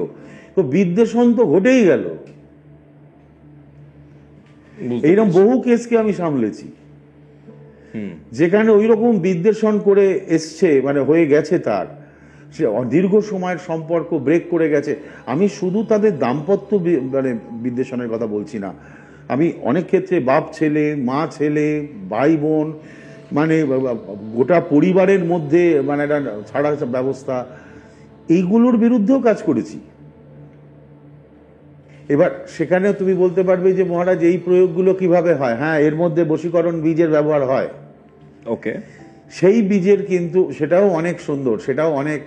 তো বিদ্বেষণ তো ঘটেই গেল। এইরকম বহু কেসকে আমি সামলেছি যেখানে ওই রকম বিদ্বেষণ করে এসছে, মানে হয়ে গেছে, তার সে দীর্ঘ সময়ের সম্পর্ক ব্রেক করে গেছে। আমি শুধু তাদের দাম্পত্য মানে বিদ্বেষণের কথা বলছি না, আমি অনেক ক্ষেত্রে বাপ ছেলে, মা ছেলে, ভাই বোন, মানে গোটা পরিবারের মধ্যে মানে একটা ছাড়া ব্যবস্থা, এইগুলোর বিরুদ্ধেও কাজ করেছি। এবার সেখানে তুমি বলতে পারবে যে মহারাজ এই প্রয়োগগুলো কিভাবে হয়? হ্যাঁ, এর মধ্যে বশীকরণ বীজের ব্যবহার হয়। ওকে, সেই বীজের কিন্তু সেটাও অনেক সুন্দর, সেটাও অনেক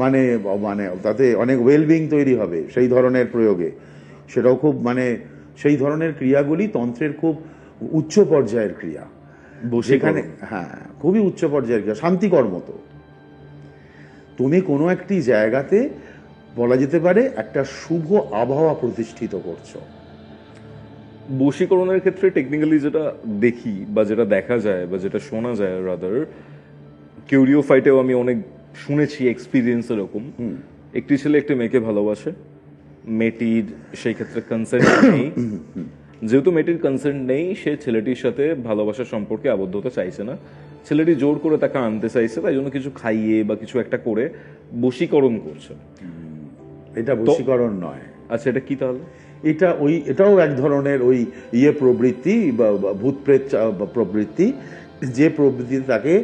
মানে মানে তাতে অনেক ওয়েলবিং তৈরি হবে সেই ধরনের প্রয়োগে। সেটাও খুব মানে সেই ধরনের ক্রিয়াগুলি তন্ত্রের খুব উচ্চ পর্যায়ের ক্রিয়া। সেখানে হ্যাঁ, খুবই উচ্চ পর্যায়ের ক্রিয়া, শান্তিকর মতো। তুমি কোনো একটি জায়গাতে বলা যেতে পারে একটা শুভ আবহাওয়া প্রতিষ্ঠিত করছো। বশীকরণের ক্ষেত্রে টেকনিক্যালি যেটা দেখি বা যেটা দেখা যায় বা যেটা শোনা যায়, রাদার কিউরিও ফাইটেও আমি অনেক শুনেছি এক্সপিরিয়েন্স এরকম, একটি ছেলে একটি মেয়েকে ভালোবাসে, মেয়েটির সেই ক্ষেত্রে কনসেন্ট নেই। যেহেতু মেয়েটির কনসেন্ট নেই, সে ছেলেটির সাথে ভালোবাসার সম্পর্কে আবদ্ধ হতে চাইছে না। ছেলেটি জোর করে তাকে আনতে চাইছে, তাই জন্য কিছু খাইয়ে বা কিছু একটা করে বশীকরণ করছে। এটা বশীকরণ নয়। আচ্ছা, এটা কি তাহলে? এটাও এক ধরনের ওই প্রবৃত্তি বা ভূত প্রেত প্রবৃত্তি, যে প্রবৃত্তি তাকে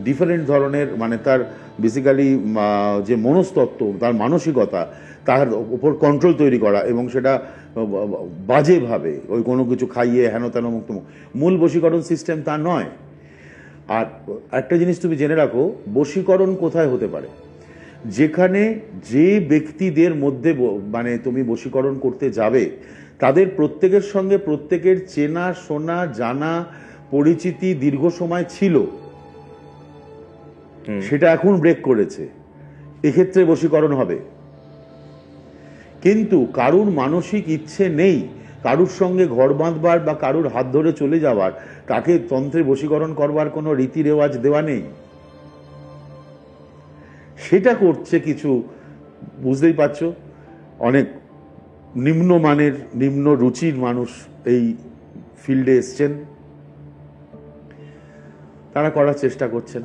ডিফারেন্ট ধরনের মানে তার বেসিক্যালি যে মনস্তত্ত্ব, তার মানসিকতা, তার উপর কন্ট্রোল তৈরি করা, এবং সেটা বাজেভাবে ওই কোনো কিছু খাইয়ে হেন তেন মুক্ত। মূল বশীকরণ সিস্টেম তা নয়। আর একটা জিনিস তুমি জেনে রাখো, বশীকরণ কোথায় হতে পারে? যেখানে যে ব্যক্তিদের মধ্যে মানে তুমি বশীকরণ করতে যাবে তাদের প্রত্যেকের সঙ্গে প্রত্যেকের চেনা শোনা জানা পরিচিতি দীর্ঘ সময় ছিল, সেটা এখন ব্রেক করেছে, এক্ষেত্রে বশীকরণ হবে। কিন্তু কারুর মানসিক ইচ্ছে নেই কারুর সঙ্গে ঘর বাঁধবার বা কারুর হাত ধরে চলে যাওয়ার, তাকে তন্ত্রে বশীকরণ করবার কোনো রীতি রেওয়াজ দেওয়া নেই। সেটা করছে কিছু, বুঝতেই পারছো, অনেক নিম্নমানের নিম্ন রুচির মানুষ এই ফিল্ডে এসছেন, তারা করার চেষ্টা করছেন।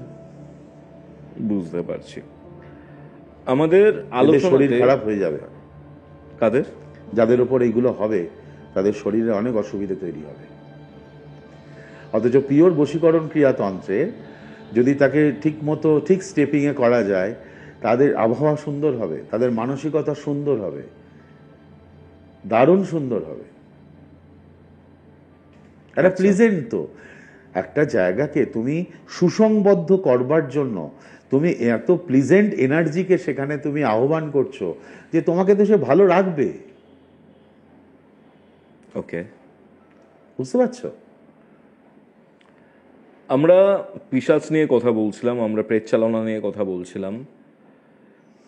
বুঝতে পারছি। আমাদের শরীর আলোচনাতে খারাপ হয়ে যাবে। কাদের? যাদের উপর এইগুলো হবে তাদের শরীরে অনেক অসুবিধা তৈরি হবে। অথচ পিওর বশীকরণ ক্রিয়াতন্ত্রে যদি তাকে ঠিক মতো ঠিক স্টেপিংয়ে করা যায়, তাদের আবহাওয়া সুন্দর হবে, তাদের মানসিকতা সুন্দর হবে, দারুণ সুন্দর হবে। একটা প্লিজেন্ট, তো একটা জায়গাকে তুমি সুসংবদ্ধ করবার জন্য তুমি এত প্লিজেন্ট এনার্জিকে সেখানে তুমি আহ্বান করছো যে তোমাকে তো সে ভালো রাখবে। ওকে, বুঝতে পারছো? আমরা পিশাচ নিয়ে কথা বলছিলাম, আমরা প্রেত চালনা নিয়ে কথা বলছিলাম।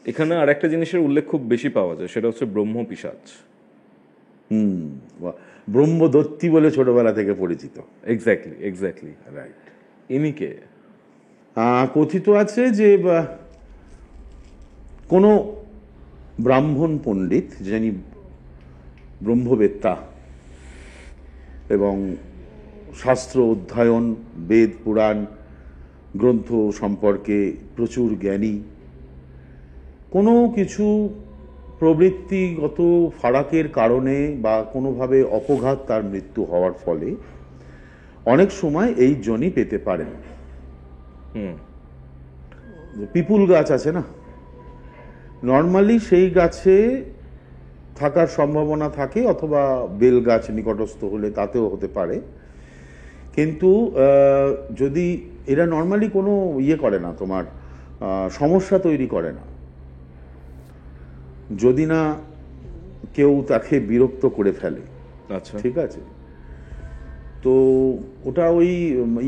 এখানে আর একটা জিনিসের উল্লেখ খুব বেশি পাওয়া যায়, সেটা হচ্ছে ব্রহ্ম পিশাচ। ব্রহ্মদত্তী বলে ছোটবেলা থেকে পরিচিত। Exactly right. ইনি কে? কথিত আছে যে কোনো ব্রাহ্মণ পণ্ডিত, যিনি ব্রহ্মবেত্তা এবং শাস্ত্র অধ্যয়ন, বেদ পুরাণ গ্রন্থ সম্পর্কে প্রচুর জ্ঞানী, কোনো কিছু প্রবৃত্তিগত ফারাকের কারণে বা কোনোভাবে অপঘাত তার মৃত্যু হওয়ার ফলে অনেক সময় এই জনি পেতে পারেন। পিপুল গাছ আছে না, নর্মালি সেই গাছে থাকার সম্ভাবনা থাকে, অথবা বেল গাছ নিকটস্থ হলে তাতেও হতে পারে। কিন্তু যদি এরা নর্মালি কোনো ইয়ে করে না, তোমার সমস্যা তৈরি করে না, যদি না কেউ তাকে বিরক্ত করে ফেলে। আচ্ছা, ঠিক আছে, তো ওটা ওই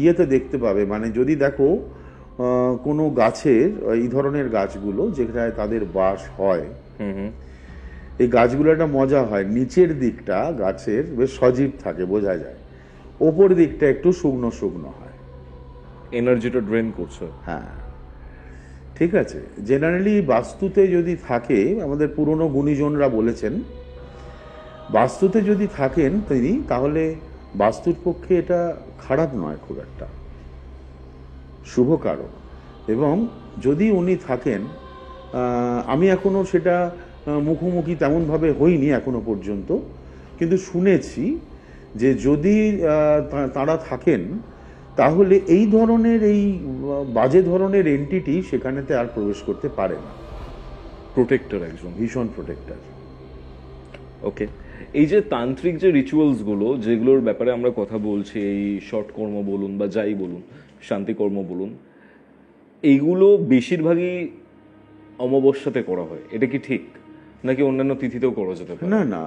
ইয়েতে দেখতে পাবে। মানে যদি দেখো কোনো গাছের, এই ধরনের গাছগুলো যেখানে তাদের বাস হয়, এই গাছগুলো একটা মজা হয়, নিচের দিকটা গাছের বেশ সজীব থাকে, বোঝা যায়, ওপর দিকটা একটু শুকনো শুকনো হয়, এনার্জিটা ড্রেন করছে। হ্যাঁ, ঠিক আছে। জেনারেলি বাস্তুতে যদি থাকে, আমাদের পুরনো গুণীজনরা বলেছেন, বাস্তুতে যদি থাকেন তিনি, তাহলে বাস্তুর পক্ষে এটা খারাপ নয় খুব একটা, শুভ কারক। এবং যদি উনি থাকেন, আমি এখনো সেটা মুখোমুখি তেমনভাবে হইনি এখনো পর্যন্ত, কিন্তু শুনেছি যে যদি তারা থাকেন, তাহলে এই ধরনের, এই বাজে ধরনের এন্টিটি সেখানেতে আর প্রবেশ করতে পারে না। প্রোটেক্টর, একজন ভীষণ প্রোটেক্টর। ওকে, এই যে তান্ত্রিক যে রিচুয়ালসগুলো, যেগুলোর ব্যাপারে আমরা কথা বলছি, এই শর্ট কর্ম বলুন বা যাই বলুন, শান্তিকর্ম বলুন, এইগুলো বেশিরভাগই অমাবস্যাতে করা হয়, এটা কি ঠিক? নাকি অন্যান্য তিথিতেও করা যেতে পারে? না না,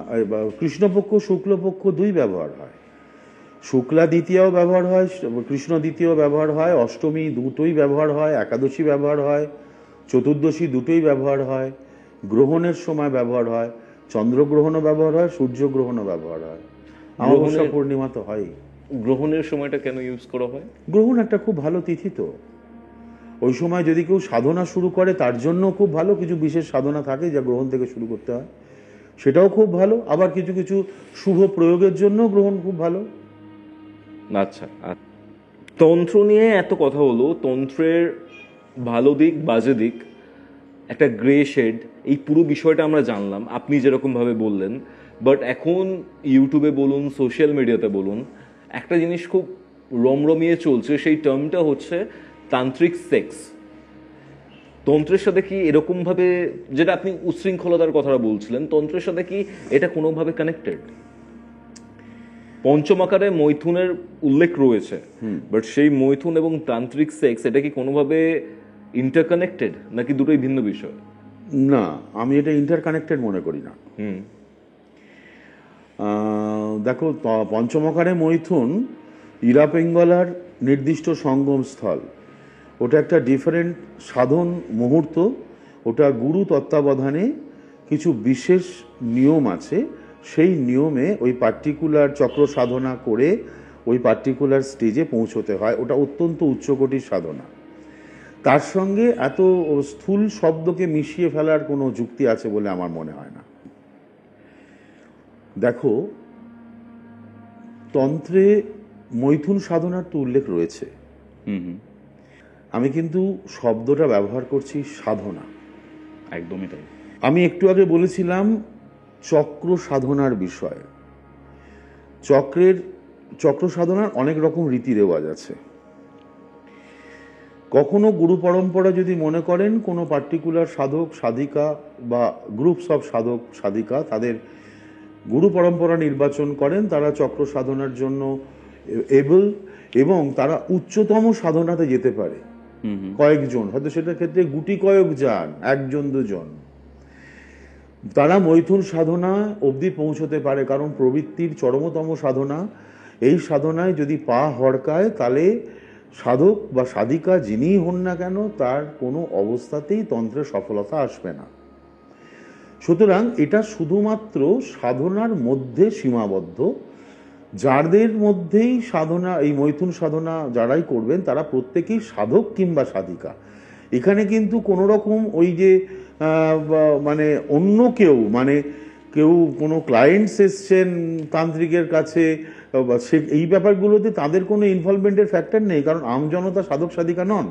কৃষ্ণপক্ষ শুক্লপক্ষ দুই ব্যবহার হয়, শুক্লা দ্বিতীয়াও ব্যবহার হয়, কৃষ্ণ দ্বিতীয় ব্যবহার হয়, অষ্টমী দুটোই ব্যবহার হয়, একাদশী ব্যবহার হয়, চতুর্দশী দুটোই ব্যবহার হয়, গ্রহণের সময় ব্যবহার হয়, চন্দ্রগ্রহণও ব্যবহার হয়, সূর্যগ্রহণও ব্যবহার হয়, অমাবস্যা পূর্ণিমা তো হয়। গ্রহণের সময়টা কেন ইউজ করা হয়? গ্রহণ একটা খুব ভালো তিথি, তো ওই সময় যদি কেউ সাধনা শুরু করে তার জন্য খুব ভালো। কিছু বিশেষ সাধনা থাকে যা গ্রহণ থেকে শুরু করতে হয়, সেটাও খুব ভালো। আবার কিছু কিছু শুভ প্রয়োগের জন্য গ্রহণ খুব ভালো। আচ্ছা, তন্ত্র নিয়ে এত কথা হলো, তন্ত্রের ভালো দিক বাজে দিক, একটা গ্রে শেড, এই পুরো বিষয়টা আমরা জানলাম আপনি যেরকমভাবে বললেন। বাট এখন ইউটিউবে বলুন, সোশ্যাল মিডিয়াতে বলুন, একটা জিনিস খুব রমরমিয়ে চলছে, সেই টার্মটা হচ্ছে তান্ত্রিক সেক্স। তন্ত্রের সাথে কি এরকমভাবে, যেটা আপনি উচ্ছৃঙ্খলতার কথাটা বলছিলেন, তন্ত্রের সাথে কি এটা কোনোভাবে কানেক্টেড? পঞ্চমাকারে মৈথুনের উল্লেখ রয়েছে, বাট সেই মৈথুন এবং তান্ত্রিক সেক্স এটা কি কোনোভাবে ইন্টারকানেক্টেড, নাকি দুটোই ভিন্ন বিষয়? না, আমি এটা ইন্টারকানেক্টেড মনে করি না। দেখো, পঞ্চমকারে মৈথুন ইরাপিঙ্গলার নির্দিষ্ট সঙ্গম স্থল, ওটা একটা ডিফারেন্ট সাধন মুহূর্ত। ওটা গুরু তত্ত্বাবধানে কিছু বিশেষ নিয়ম আছে, সেই নিয়মে ওই পার্টিকুলার চক্র সাধনা করে ওই পার্টিকুলার স্টেজে পৌঁছতে হয়। ওটা অত্যন্ত উচ্চকোটির সাধনা। তার সঙ্গে এত স্থূল শব্দকে মিশিয়ে ফেলার কোনো যুক্তি আছে বলে আমার মনে হয় না। দেখো, তন্ত্রে মৈথুন সাধনার তো উল্লেখ রয়েছে, আমি কিন্তু শব্দটা ব্যবহার করছি সাধনা। একদমই তাই। আমি একটু আগে বলেছিলাম চক্র সাধনার বিষয়। চক্র সাধনার অনেক রকম রীতি রেওয়াজ আছে। কখনো গুরু পরম্পরা যদি মনে করেন কোনো পার্টিকুলার সাধক সাধিকা বা গ্রুপস অফ সাধক সাধিকা তাদের গুরু পরম্পরা নির্বাচন করেন, তারা চক্র সাধনার জন্য এবল এবং তারা উচ্চতম সাধনাতে যেতে পারে। কয়েকজন, হয়তো সেটার ক্ষেত্রে গুটি কয়েক যান, একজন দুজন, তারা মৈথুন সাধনা অবধি পৌঁছতে পারে। কারণ প্রবৃত্তির চরমতম সাধনা, এই সাধনায় যদি পা হড়কায় তাহলে সাধক বা সাধিকা যিনিই হন না কেন তার কোনো অবস্থাতেই তন্ত্রে সফলতা আসবে না। সুতরাং এটা শুধুমাত্র সাধনার মধ্যে সীমাবদ্ধ। যাদের মধ্যেই সাধনা, এই মৈথুন সাধনা যারাই করবেন তারা প্রত্যেকেই সাধক কিংবা সাধিকা। এখানে কিন্তু কোনো রকম ওই যে মানে অন্য কেউ, মানে কেউ কোনো ক্লায়েন্টস এসছেন তান্ত্রিকের কাছে, সে এই ব্যাপারগুলোতে তাদের কোনো ইনভলভমেন্টের ফ্যাক্টর নেই, কারণ আমজনতা সাধক সাধিকা নন।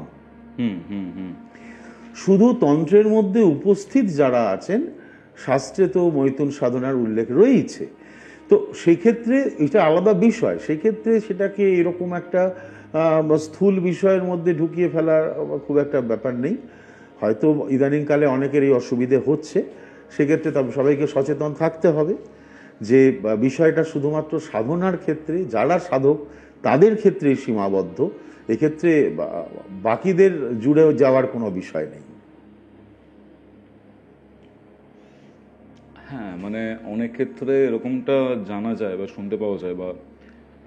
শুধু তন্ত্রের মধ্যে উপস্থিত যারা আছেন, শাস্ত্রে তো মৈথুন সাধনার উল্লেখ রয়েছে, তো সেক্ষেত্রে এটা আলাদা বিষয়। সেক্ষেত্রে সেটাকে এরকম একটা স্থূল বিষয়ের মধ্যে ঢুকিয়ে ফেলার খুব একটা ব্যাপার নেই। হয়তো ইদানিংকালে অনেকের এই অসুবিধে হচ্ছে, সেক্ষেত্রে সবাইকে সচেতন থাকতে হবে যে বিষয়টা শুধুমাত্র সাধনার ক্ষেত্রে, যারা সাধক তাদের ক্ষেত্রেই সীমাবদ্ধ, এক্ষেত্রে বাকিদের জুড়ে যাওয়ার কোনো বিষয় নেই। হ্যাঁ, মানে অনেক ক্ষেত্রে এরকমটা জানা যায় বা শুনতে পাওয়া যায়, বা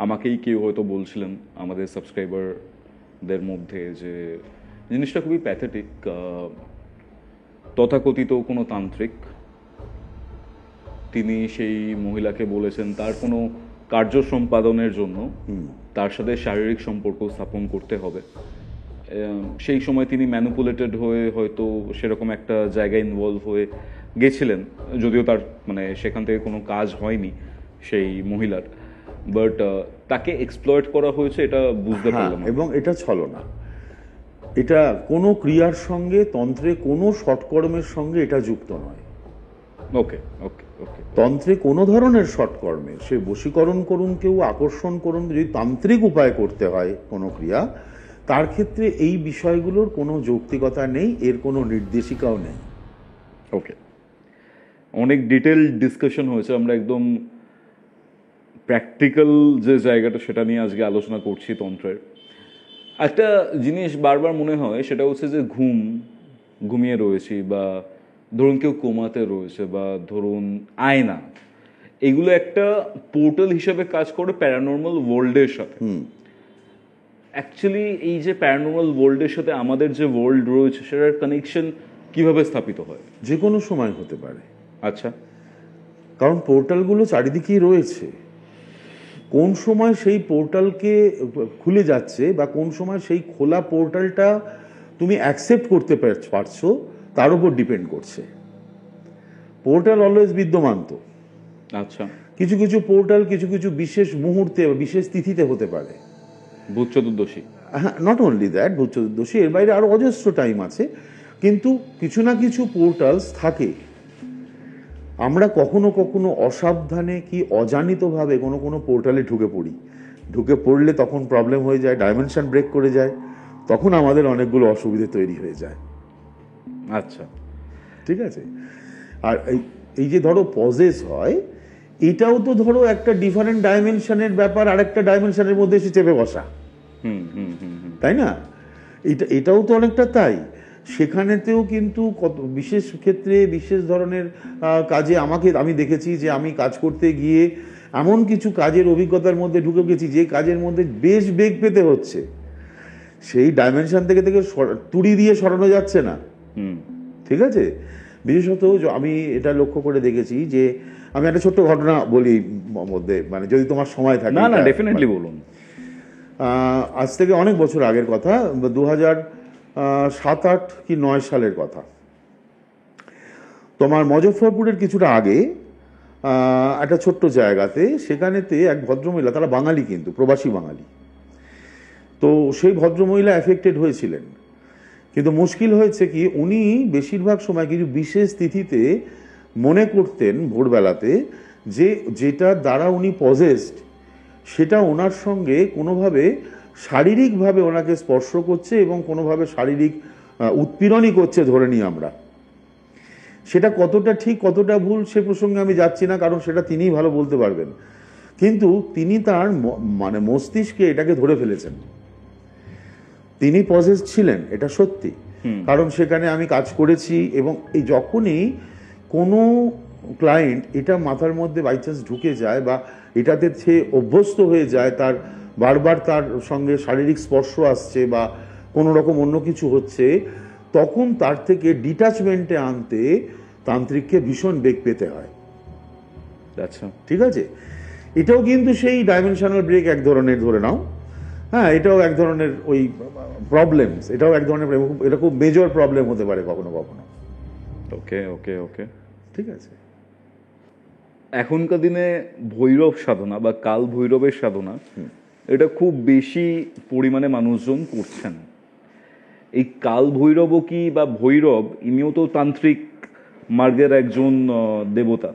আমাকেই কেউ হয়তো বলছিলেন আমাদের সাবস্ক্রাইবারদের মধ্যে যে জিনিসটা খুবই প্যাথেটিক। তথাকথিত কোনো তান্ত্রিক তিনি সেই মহিলাকে বলেছেন তার কোনো কার্য সম্পাদনের জন্য তার সাথে শারীরিক সম্পর্ক স্থাপন করতে হবে। সেই সময় তিনি ম্যানিপুলেটেড হয়ে হয়তো সেরকম একটা জায়গায় ইনভলভ হয়ে গেছিলেন, যদিও তার মানে সেখান থেকে কোনো কাজ হয়নি সেই মহিলার, বাট তাকে এক্সপ্লয়েট করা হয়েছে, এটা বুঝতে পারলাম। এবং এটা ছলনা, এটা কোনো ক্রিয়ার সঙ্গে, তন্ত্রে কোনো সৎকর্মের সঙ্গে এটা যুক্ত নয়। ওকে ওকে ওকে। তন্ত্রে কোনো ধরনের সৎকর্মে, সে বশীকরণ করুন, কেউ আকর্ষণ করুন, যদি তান্ত্রিক উপায় করতে হয় কোনো ক্রিয়া, তার ক্ষেত্রে এই বিষয়গুলোর কোনো যৌক্তিকতা নেই, এর কোনো নির্দেশিকাও নেই। ওকে, অনেক ডিটেল ডিসকাশন হয়েছে, আমরা একদম প্র্যাকটিক্যাল যে জায়গাটা সেটা নিয়ে আজকে আলোচনা করছি তন্ত্রের। একটা জিনিস বারবার মনে হয়, সেটা হচ্ছে যে ঘুমিয়ে রয়েছি, বা ধরুন কেউ কোমাতে রয়েছে, বা ধরুন আয়না, এগুলো একটা পোর্টাল হিসেবে কাজ করে প্যারানর্মাল ওয়ার্ল্ডের সাথে। অ্যাকচুয়ালি এই যে প্যারানর্মাল ওয়ার্ল্ডের সাথে আমাদের যে ওয়ার্ল্ড রয়েছে সেটার কানেকশন কিভাবে স্থাপিত হয়? যে কোনো সময় হতে পারে। আচ্ছা, কারণ পোর্টালগুলো চারিদিকেই রয়েছে। কোন সময় সেই পোর্টালকে খুলে যাচ্ছে বা কোন সময় সেই খোলা পোর্টালটা তুমি অ্যাকসেপ্ট করতে পারছো তার উপর ডিপেন্ড করছে। পোর্টাল অলওয়েজ বিদ্যমান তো। আচ্ছা, কিছু কিছু পোর্টাল কিছু কিছু বিশেষ মুহূর্তে বা বিশেষ তিথিতে হতে পারে। ভূত চতুর্দশী, হ্যাঁ, নট অনলি দ্যাট, ভূত চতুর্দশী, এর বাইরে আরো অজস্র টাইম আছে, কিন্তু কিছু না কিছু পোর্টালস থাকে। আমরা কখনো কখনো অসাবধানে কি অজানিতভাবে কোনো কোনো পোর্টালে ঢুকে পড়লে তখন প্রবলেম হয়ে যায়, ডাইমেনশন ব্রেক করে যায়, তখন আমাদের অনেকগুলো অসুবিধে তৈরি হয়ে যায়। আচ্ছা, ঠিক আছে। আর এই যে ধরো পজেস হয়, এটাও তো ধরো একটা ডিফারেন্ট ডাইমেনশনের ব্যাপার, আর একটা ডাইমেনশনের মধ্যে এসে চেপে বসা, তাই না? এটাও তো অনেকটা তাই। সেখানেতেও কিন্তু কত বিশেষ ক্ষেত্রে বিশেষ ধরনের কাজে আমি দেখেছি যে আমি কাজ করতে গিয়ে এমন কিছু কাজের অভিজ্ঞতার মধ্যে ঢুকে গেছি যে কাজের মধ্যে বেশ বেগ পেতে হচ্ছে, সেই ডাইমেনশন থেকে তুড়ি দিয়ে সরানো যাচ্ছে না। ঠিক আছে। বিশেষত আমি এটা লক্ষ্য করে দেখেছি যে, আমি একটা ছোট্ট ঘটনা বলি মধ্যে, মানে যদি তোমার সময় থাকে। না, ডেফিনেটলি বলুন। আজ থেকে অনেক বছর আগের কথা, 7, 8 কি 9 সালের কথা। তোমার মুজফ্ফরপুরের কিছুটা আগে একটা ছোট্ট জায়গাতে, সেখানেতে এক ভদ্রমহিলা, তারা বাঙালি কিন্তু প্রবাসী বাঙালি, তো সেই ভদ্রমহিলা এফেক্টেড হয়েছিলেন। কিন্তু মুশকিল হয়েছে কি, উনি বেশিরভাগ সময় কিছু বিশেষ তিথিতে মনে করতেন ভোরবেলাতে যে যেটার দ্বারা উনি পজেসড সেটা ওনার সঙ্গে কোনোভাবে শারীরিকভাবে ওনাকে স্পর্শ করছে এবং কোনোভাবে শারীরিক উৎপীড়নই করছে ধরে নিই আমরা। সেটা কতটা ঠিক কতটা ভুল সে প্রসঙ্গে আমি যাচ্ছি না, কারণ সেটা তিনিই ভালো বলতে পারবেন। কিন্তু তিনি তার মানে মস্তিষ্কে এটাকে ধরে ফেলেছেন, তিনি পজেসড ছিলেন, এটা সত্যি। কারণ সেখানে আমি কাজ করেছি এবং এই যখনই কোনো ক্লায়েন্ট এটা মাথার মধ্যে বাই চান্স ঢুকে যায় বা এটাতে সে অভ্যস্ত হয়ে যায়, তার বারবার তার সঙ্গে শারীরিক স্পর্শ আসছে বা কোনো রকম অন্য কিছু হচ্ছে, তখন তার থেকে ডিটাচমেন্টে আনতে তান্ত্রিককে ভীষণ বেগ পেতে হয়। আচ্ছা, ঠিক আছে, এটাও কিন্তু সেই ডাইমেনশনাল ব্রেক এক ধরনের, ধরে নাও। হ্যাঁ, এটাও এক ধরনের ওই প্রবলেমস, এটাও এক ধরনের, এটা খুব মেজর প্রবলেম হতে পারে কখনো কখনো। ওকে ওকে ওকে, ঠিক আছে। এখনকার দিনে ভৈরব সাধনা বা কাল ভৈরবের সাধনা এটা খুব বেশি পরিমাণে মানুষজন করছেন। এই কাল ভৈরবও কি বা ভৈরব ইনিও তো তান্ত্রিক মার্গের একজন দেবতা।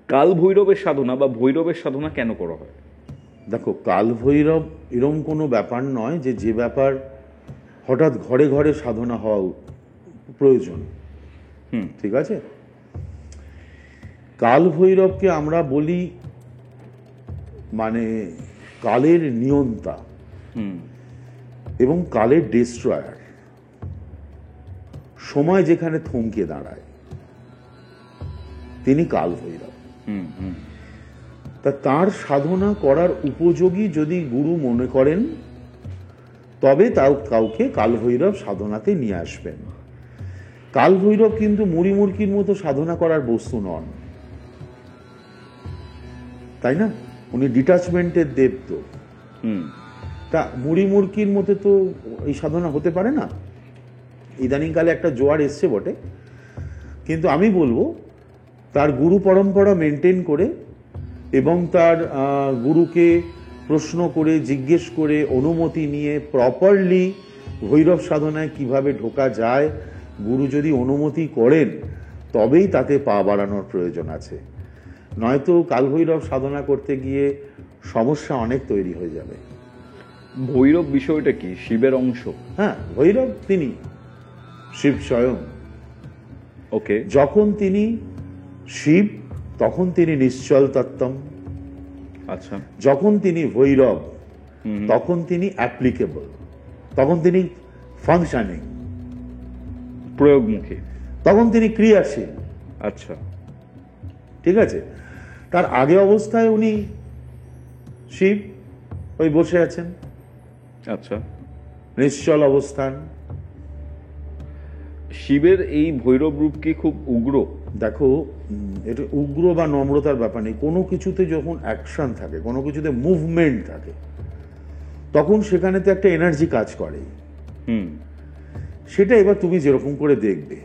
কাল ভৈরবের সাধনা বা ভৈরবের সাধনা কেন করা হয়? দেখো, কাল ভৈরব এরকম কোনো ব্যাপার নয় যে ব্যাপার হঠাৎ ঘরে ঘরে সাধনা হওয়া প্রয়োজন। ঠিক আছে, কাল ভৈরবকে আমরা বলি মানে কালের নিয়ন্তা এবং কালের ডিস্ট্রয়ার। সময় যেখানে থমকে দাঁড়ায় তিনি কাল ভৈরব। তা তার সাধনা করার উপযোগী যদি গুরু মনে করেন তবে তাও কাউকে কাল ভৈরব সাধনাতে নিয়ে আসবেন। কাল ভৈরব কিন্তু মুড়ি মুরকির মতো সাধনা করার বস্তু নন, তাই না? উনি ডিটাচমেন্টের দেব। তো তা মুড়ি মুরকির মতো তো এই সাধনা হতে পারে না। ইদানিংকালে একটা জোয়ার এসছে বটে, কিন্তু আমি বলবো তার গুরু পরম্পরা মেনটেন করে এবং তার গুরুকে প্রশ্ন করে জিজ্ঞেস করে অনুমতি নিয়ে প্রপারলি ভৈরব সাধনায় কিভাবে ঢোকা যায়, গুরু যদি অনুমতি করেন তবেই তাতে পা বাড়ানোর প্রয়োজন আছে। নয়তো কালভৈরব সাধনা করতে গিয়ে সমস্যা অনেক তৈরি হয়ে যাবে। ভৈরব বিষয়টা কি? শিবের অংশ? হ্যাঁ, ভৈরব তিনি শিব স্বয়ং। ওকে, যখন তিনি শিব তখন তিনি নিশ্চল তত্ত্বম। আচ্ছা, যখন তিনি ভৈরব তখন তিনি অ্যাপ্লিকেবল, তখন তিনি ফাংশনিং, প্রয়োগমুখী, তখন তিনি ক্রিয়াশীল। আচ্ছা, ঠিক আছে, তার আগে অবস্থায় উনি শিব, ওই বসে আছেন, আচ্ছা, নিশ্চল অবস্থান। শিবের এই ভৈরব রূপ কি খুব উগ্র? দেখো, এটা উগ্র বা নম্রতার ব্যাপার নেই। কোনো কিছুতে যখন অ্যাকশন থাকে, কোনো কিছুতে মুভমেন্ট থাকে, তখন সেখানেতে একটা এনার্জি কাজ করে। সেটা এবার তুমি যেরকম করে দেখবে।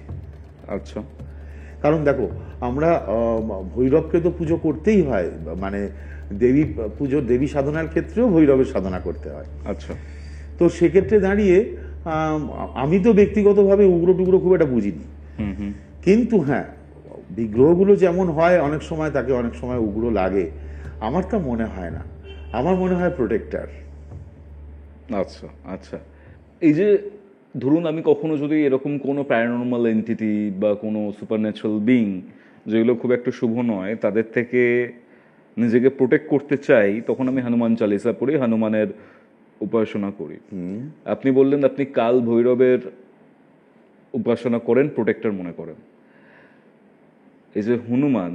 আচ্ছা, কারণ দেখো, আমরা ভৈরবকে তো পুজো করতেই হয়, মানে দেবী পুজো, দেবী সাধনার ক্ষেত্রেও ভৈরবের সাধনা করতে হয়। আচ্ছা, তো সেক্ষেত্রে দাঁড়িয়ে আমি তো ব্যক্তিগতভাবে উগ্র টুগ্র খুব একটা বুঝিনি, কিন্তু হ্যাঁ, বিগ্রহগুলো যেমন হয় অনেক সময় তাকে অনেক সময় উগ্র লাগে, আমার তা মনে হয় না। আমার মনে হয় প্রোটেক্টর। আচ্ছা আচ্ছা, এই যে ধরুন আমি কখনো যদি এরকম কোনো প্যারানর্মাল এন্টিটি বা কোনো সুপারন্যাচারাল বিং যেগুলো খুব একটা শুভ নয় তাদের থেকে নিজেকে প্রোটেক্ট করতে চাই, তখন আমি হনুমান চালিসা পড়ি, হনুমানের উপাসনা করি। আপনি বললেন আপনি কাল ভৈরবের উপাসনা করেন, প্রোটেক্টর মনে করেন। এই যে হনুমান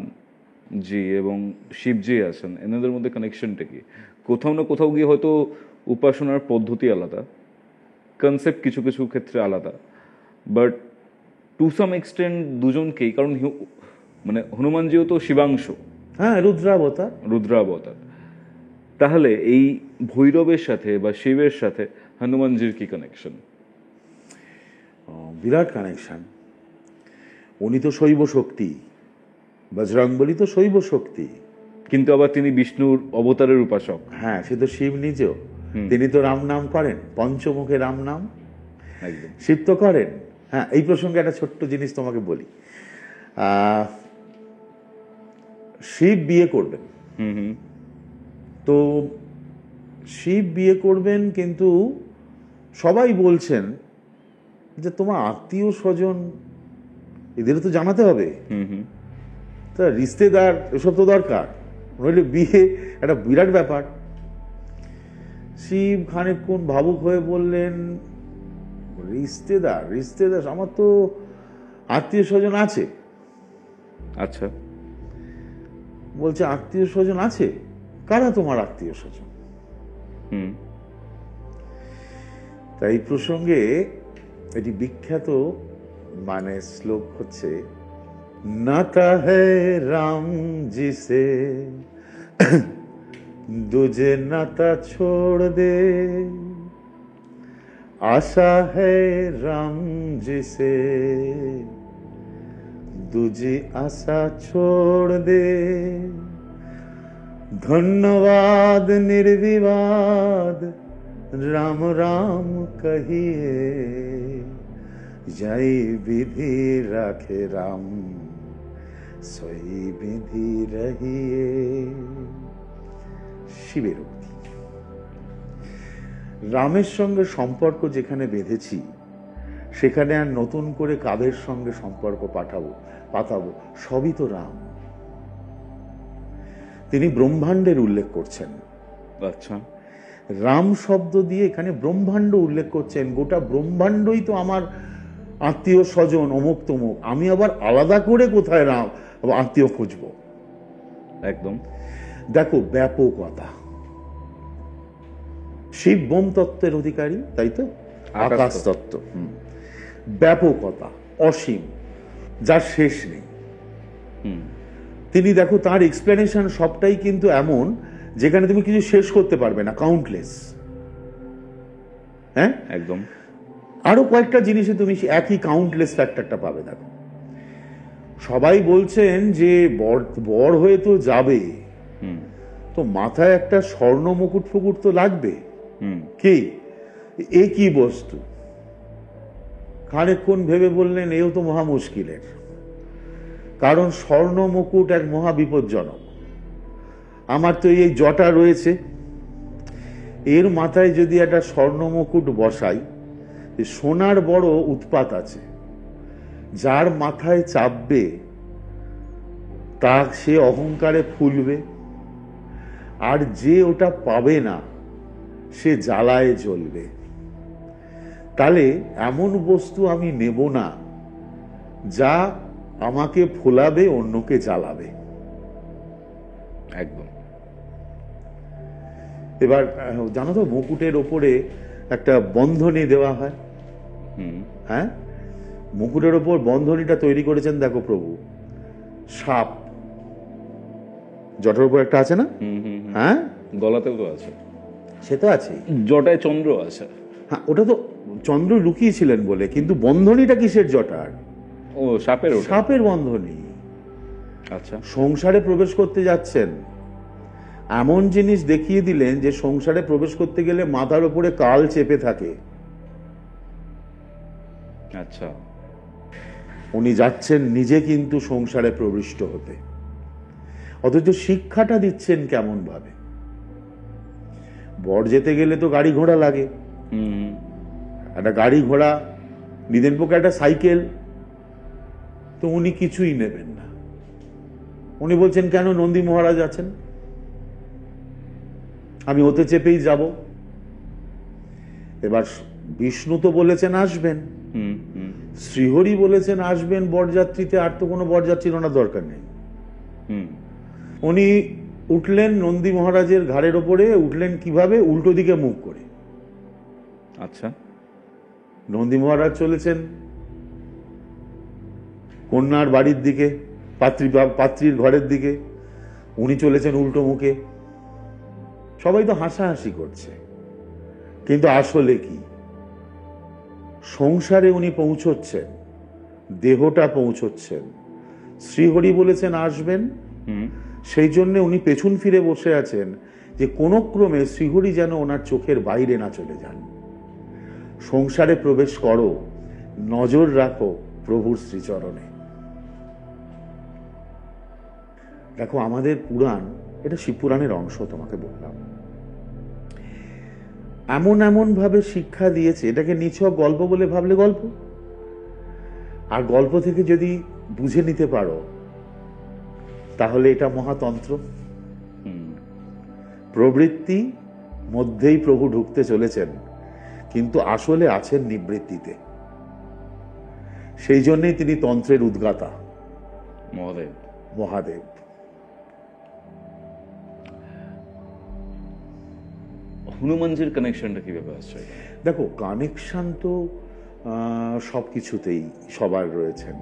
জি এবং শিবজি আছেন, এনাদের মধ্যে কানেকশনটা কি? কোথাও না কোথাও গিয়ে হয়তো উপাসনার পদ্ধতি আলাদা, কনসেপ্ট কিছু কিছু ক্ষেত্রে আলাদা, বাট টু সাম এক্সটেন্ট দুজনকেই, কারণ মানে হনুমানজিও তো শিবাংশ, হ্যাঁ, রুদ্রাবতার। রুদ্রাবতার। তাহলে এই ভৈরবের সাথে বা শিবের সাথে হনুমানজির কি কানেকশন? বিরাট কানেকশন। উনি তো শৈব শক্তি, বজরংবলী তো শৈব শক্তি, কিন্তু আবার তিনি বিষ্ণুর অবতারের উপাসক। হ্যাঁ, সে তো শিব নিজেও। তিনি তো রাম নাম করেন, পঞ্চমুখে রাম নাম একদম। শিব তো করেন। হ্যাঁ, এই প্রসঙ্গে একটা ছোট্ট জিনিস তোমাকে বলি। শিব বিয়ে করবেন, তো শিব বিয়ে করবেন, কিন্তু সবাই বলছেন যে তোমার আত্মীয় স্বজন এদেরও তো জানাতে হবে, তা রিশতেদার এসব তো দরকার, নইলে বিয়ে একটা বিরাট ব্যাপার। শিব খানিকক্ষণ ভাবুক হয়ে বললেন, রিশতেদার রিশতেদার আমার তো আত্মীয় স্বজন আছে। আচ্ছা। বলছে আত্মীয় স্বজন আছে? কারা তোমার আত্মীয় স্বজন? তাই প্রসঙ্গে এটি বিখ্যাত মানে শ্লোক হচ্ছে, নাতা হ্যায় রাম জি সে দুজে নাতা ছোড় দে, আশা হ্যায় রাম জি সে দুজি আশা ছোড় দে, ধন্যবাদ নির্বিবাদ রাম রাম কহিয়ে, যাই বিধি রাখে রাম সই বিধি রহিয়ে। শিবের উক্তি। রামের সঙ্গে সম্পর্ক যেখানে বেঁধেছি, সেখানে আর নতুন করে কাদের সঙ্গে সম্পর্ক পাতাবো? সবই তো রাম। তিনি ব্রহ্মাণ্ডের উল্লেখ করছেন। আচ্ছা। রাম শব্দ দিয়ে এখানে ব্রহ্মাণ্ড উল্লেখ করছেন। গোটা ব্রহ্মাণ্ডই তো আমার আত্মীয় স্বজন, অমুক তমুক। আমি আবার আলাদা করে কোথায় রাম আত্মীয় খুঁজবো? একদম। দেখো ব্যাপকতা। শিব বোম তত্ত্বের অধিকারী, তাই তো? আকাশ তত্ত্ব। ব্যাপকতা অসীম, যার শেষ নেই। তিনি দেখো তার এক্সপ্লেনেশন সবটাই কিন্তু এমন যেখানে তুমি কিছু শেষ করতে পারবে না, কাউন্টলেস। হ্যাঁ, একদম। আরো কয়েকটা জিনিসে তুমি একই কাউন্টলেস ফ্যাক্টরটা পাবে। দেখো, সবাই বলছেন যে বর হয়ে তো যাবে, তো মাথায় একটা স্বর্ণ মুকুট ফুকুট তো লাগবে। কি একই বস্তু? খানিকক্ষণ ভেবে বললেন, এও তো মহা মুশকিলের, কারণ স্বর্ণ মুকুট এক মহা বিপজ্জনক। আমার তো এই জটা রয়েছে, এর মাথায় যদি একটা স্বর্ণ মুকুট বসাই, সোনার বড় উৎপাত আছে। যার মাথায় চাপবে তা সে অহংকারে ফুলবে, আর যে ওটা পাবে না সে জ্বালায় জ্বলবে। তাহলে এমন বস্তু আমি নেব না যা আমাকে ফোলাবে, অন্যকে জ্বালাবে। একদম। এবার জানো তো, মুকুটের ওপরে একটা বন্ধনী দেওয়া হয়। হ্যাঁ, মুকুটের ওপর বন্ধনীটা তৈরি করেছেন দেখো প্রভু। সাপ জটার উপর একটা আছে না? হ্যাঁ, গলাতেও তো আছে। সে তো আছে, জটায় চন্দ্র আছে। হ্যাঁ, ওটা তো চন্দ্র লুকিয়েছিলেন বলে, কিন্তু বন্ধনীটা কিসের জটার? ও, সাপের। সাপের বন্ধনী। আচ্ছা। সংসারে প্রবেশ করতে যাচ্ছেন, এমন জিনিস দেখিয়ে দিলেন যে সংসারে প্রবেশ করতে গেলে মাথার উপরে কাল চেপে থাকে। আচ্ছা। উনি যাচ্ছেন নিজে কিন্তু সংসারে প্রবিষ্ট হতে, অথচ শিক্ষাটা দিচ্ছেন কেমন ভাবে? বর যেতে গেলে তো গাড়ি ঘোড়া লাগে, একটা গাড়ি ঘোড়া নিদেন পক্ষে একটা সাইকেল, তো উনি কিছুই নেবেন না। উনি বলছেন, কেন? নন্দী মহারাজ আছেন, আমি ওতে চেপেই যাব। এবার বিষ্ণু তো বলেছেন আসবেন, শ্রীহরি বলেছেন আসবেন বরযাত্রীতে, আর তো কোনো বরযাত্রীর ওনার দরকার নেই। উনি উঠলেন নন্দী মহারাজের ঘাড়ের ওপরে। উঠলেন কিভাবে? উল্টো দিকে মুখ করে। আচ্ছা। নন্দী মহারাজ চলেছেন কন্যার বাড়ির দিকে, পাত্রীর ঘরের দিকে, উনি চলেছেন উল্টো মুখে। সবাই তো হাসাহাসি করছে, কিন্তু আসলে কি? সংসারে উনি পৌঁছচ্ছেন, দেহটা পৌঁছচ্ছেন, শ্রীহরি বলেছেন আসবেন, সেই জন্য উনি পেছন ফিরে বসে আছেন যে কোনো ক্রমে শ্রীহরি যেন ওনার চোখের বাইরে না চলে যান। সংসারে প্রবেশ করো, নজর রাখো প্রভুর শ্রীচরণে। দেখো আমাদের পুরাণ, এটা শিবপুরাণের অংশ, তোমাকে বললাম, এমন এমন ভাবে শিক্ষা দিয়েছে, এটাকে নিছক গল্প বলে ভাবলে গল্প, আর গল্প থেকে যদি বুঝে নিতে পারো তাহলে এটা মহাতন্ত্র। প্রবৃত্তি মধ্যেই প্রভু ঢুকতে চলেছেন, কিন্তু আসলে আছেন নিবৃত্তিতে। সেই জন্যই তিনি তন্ত্রের উদ্গাতা মহাদেব। মহাদেব। হনুমানজির কানেকশনটা কিভাবে আসছে? দেখো কানেকশন তো সবকিছুতেই সবার রয়েছেন।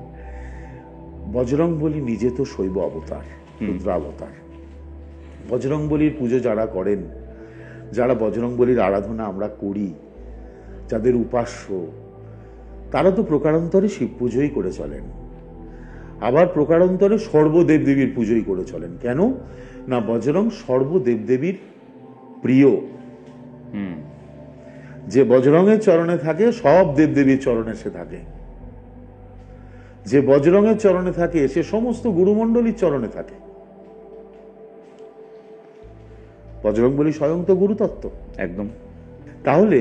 বজরংবলী নিজে তো শৈব অবতার, রুদ্রাবতার। বজরংবলীর পুজো যারা করেন, যারা বজরংবলীর আরাধনা আমরা করি, যাদের উপাস্য, তারা তো প্রকারান্তরে শিব পুজোই করে চলেন। আবার প্রকারান্তরে সর্বদেবদেবীর পুজোই করে চলেন। কেন না, বজরং সর্বদেবদেবীর প্রিয়। যে বজরঙের চরণে থাকে সব দেবদেবীর চরণে সে থাকে, যে বজরঙের চরণে থাকে সে সমস্ত গুরুমণ্ডলীর চরণে থাকে। বজরংবলী স্বয়ং তো গুরুতত্ত্ব একদম। তাহলে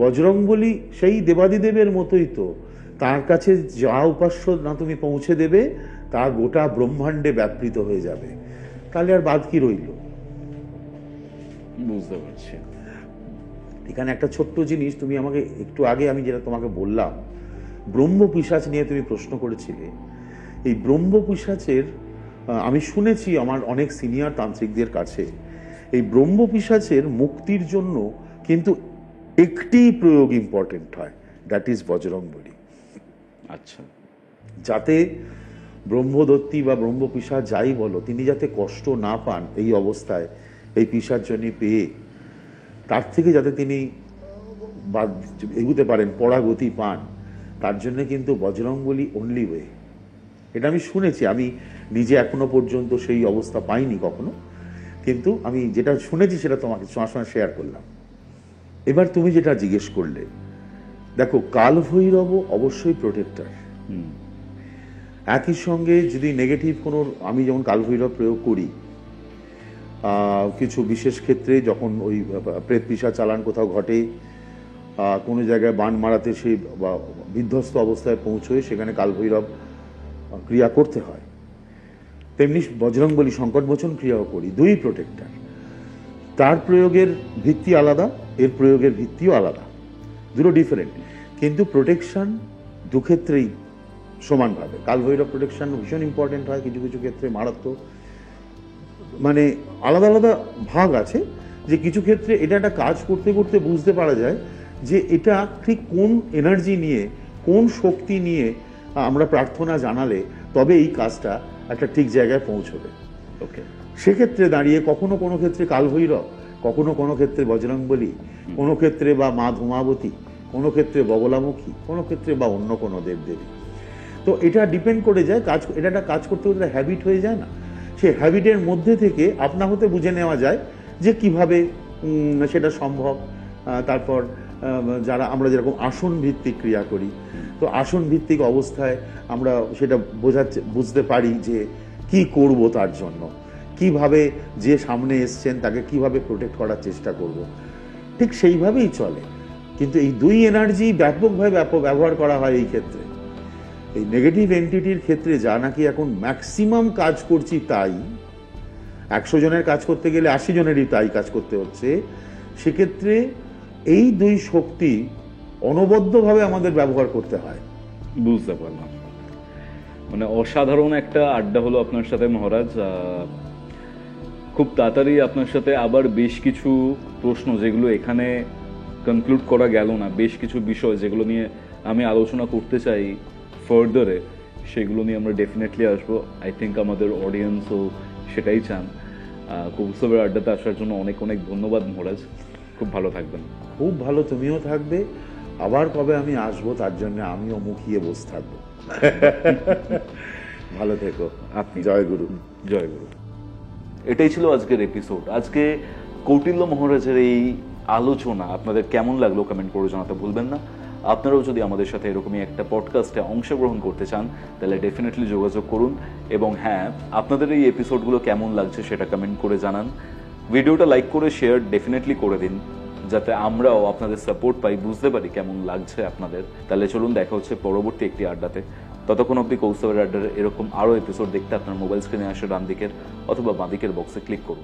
বজরংবলী সেই দেবাদিদেবের মতোই তো, তার কাছে যা উপাস্য না তুমি পৌঁছে দেবে তা গোটা ব্রহ্মাণ্ডে ব্যাপৃত হয়ে যাবে। তাহলে আর বাদ কি রইল? বুঝতে পারছি। এখানে একটা ছোট্ট জিনিস, তুমি আমাকে একটু আগে আমি যেটা তোমাকে বললাম, ব্রহ্ম পিশাচ নিয়ে তুমি প্রশ্ন করেছিলে। এই ব্রহ্ম পিশাচের আমি শুনেছি আমার অনেক সিনিয়র তান্ত্রিকদের কাছে, এই ব্রহ্ম পিশাচের মুক্তির জন্য কিন্তু একটি প্রয়োগ ইম্পর্টেন্ট হয়, দ্যাট ইজ বজরংবলী। আচ্ছা। যাতে ব্রহ্মদত্তী বা ব্রহ্ম পিশাচ যাই বলো, তিনি যাতে কষ্ট না পান এই অবস্থায়, এই পিশাচজনী পেয়ে, তার থেকে যাতে তিনি এগুতে পারেন, পরাগতি পান, তার জন্য কিন্তু বজরংবলী অনলি ওয়ে। এটা আমি শুনেছি, আমি নিজে এখনো পর্যন্ত সেই অবস্থা পাইনি কখনো, কিন্তু আমি যেটা শুনেছি সেটা তোমাকে সঙ্গে শেয়ার করলাম। এবার তুমি যেটা জিজ্ঞেস করলে, দেখো কাল ভৈরব অবশ্যই প্রোটেক্টর। একই সঙ্গে যদি নেগেটিভ কোনো, আমি যেমন কাল ভৈরব প্রয়োগ করি কিছু বিশেষ ক্ষেত্রে, যখন ওই প্রেত পিশাচ চালান কোথাও ঘটে, কোনো জায়গায় বান মারাতে সেই বিধ্বস্ত অবস্থায় পৌঁছয়, সেখানে কাল ভৈরব ক্রিয়া করতে হয়, তেমনি বজরংবলী সংকটমোচন ক্রিয়াও করি। দুই প্রোটেক্টর, তার প্রয়োগের ভিত্তি আলাদা, এর প্রয়োগের ভিত্তিও আলাদা, দুটো ডিফারেন্ট, কিন্তু প্রোটেকশন দুক্ষেত্রেই সমানভাবে। কাল ভৈরব প্রোটেকশন ভীষণ ইম্পর্টেন্ট হয়, কিছু কিছু ক্ষেত্রে মারাত্মক, মানে আলাদা আলাদা ভাগ আছে, যে কিছু ক্ষেত্রে এটা একটা কাজ করতে করতে বুঝতে পারা যায় যে এটা ঠিক কোন এনার্জি নিয়ে, কোন শক্তি নিয়ে আমরা প্রার্থনা জানালে তবে এই কাজটা একটা ঠিক জায়গায় পৌঁছবে। ওকে, সেক্ষেত্রে দাঁড়িয়ে কখনো কোনো ক্ষেত্রে কালভৈরব, কখনো কোনো ক্ষেত্রে বজরংবলী, কোনো ক্ষেত্রে বা মা ধূমাবতী, কোনো ক্ষেত্রে বগলামুখী, কোনো ক্ষেত্রে বা অন্য কোনো দেবদেবী। তো এটা ডিপেন্ড করে যায়, এটা একটা কাজ করতে করতে হ্যাবিট হয়ে যায় না, সেই হ্যাবিটের মধ্যে থেকে আপনা হতে বুঝে নেওয়া যায় যে কিভাবে সেটা সম্ভব। তারপর যারা আমরা যেরকম আসন ভিত্তিক ক্রিয়া করি, তো আসন ভিত্তিক অবস্থায় আমরা সেটা বুঝতে পারি যে কি করব, তার জন্য কিভাবে যে সামনে এসছেন তাকে কিভাবে প্রোটেক্ট করার চেষ্টা করব, ঠিক সেইভাবেই চলে। কিন্তু এই দুই এনার্জি ব্যাপকভাবে ব্যবহার করা হয় এই ক্ষেত্রে। এই নেগেটিভ এন্টিটির ক্ষেত্রে যা নাকি এখন ম্যাক্সিমাম কাজ করছি, তাই 100 জনের কাজ করতে গেলে 80 জনেরই তাই কাজ করতে হচ্ছে। সেক্ষেত্রে এই দুই শক্তি অনবদ্যভাবে আমাদের ব্যবহার করতে হয়। বুঝতে পারলাম। মানে অসাধারণ একটা আড্ডা হলো আপনার সাথে মহারাজ। খুব তাড়াতাড়ি আপনার সাথে আবার বেশ কিছু প্রশ্ন, যেগুলো এখানে কনক্লুড করা গেল না, বেশ কিছু বিষয় যেগুলো নিয়ে আমি আলোচনা করতে চাই ফার্দারে, সেগুলো নিয়ে আমরা ডেফিনেটলি আসবো। আই থিঙ্ক আমাদের অডিয়েন্সও সেটাই চান। কৌস্তবের আড্ডাতে আসার জন্য অনেক অনেক ধন্যবাদ মহারাজ, খুব ভালো থাকবেন। খুব ভালো, তুমিও থাকবে। আবার কবে আমি আসবো তার জন্য আমিও মুখিয়ে বসে থাকবো। ভালো থেকো আপনি। জয় গুরু। জয় গুরু। এটাই ছিল আজকের এপিসোড। আজকে কৌটিল্য মহারাজের এই আলোচনা আপনাদের কেমন লাগলো কমেন্ট করে জানাতে ভুলবেন না। আপনারাও যদি আমাদের সাথে এরকমই একটা পডকাস্টে অংশগ্রহণ করতে চান তাহলে ডেফিনেটলি যোগাযোগ করুন। এবং হ্যাঁ, আপনাদের এই এপিসোডগুলো কেমন লাগছে সেটা কমেন্ট করে জানান। ভিডিওটা লাইক করে শেয়ার ডেফিনেটলি করে দিন, যাতে আমরাও আপনাদের সাপোর্ট পাই, বুঝতে পারি কেমন লাগছে আপনাদের। তাহলে চলুন, দেখা হচ্ছে পরবর্তী একটি আড্ডাতে। ততক্ষণ অব্দি কৌস্তবের আড্ডার এরকম আরও এপিসোড দেখতে আপনার মোবাইল স্ক্রিনে আসে ডান দিকের অথবা বাঁ দিকের বক্সে ক্লিক করুন।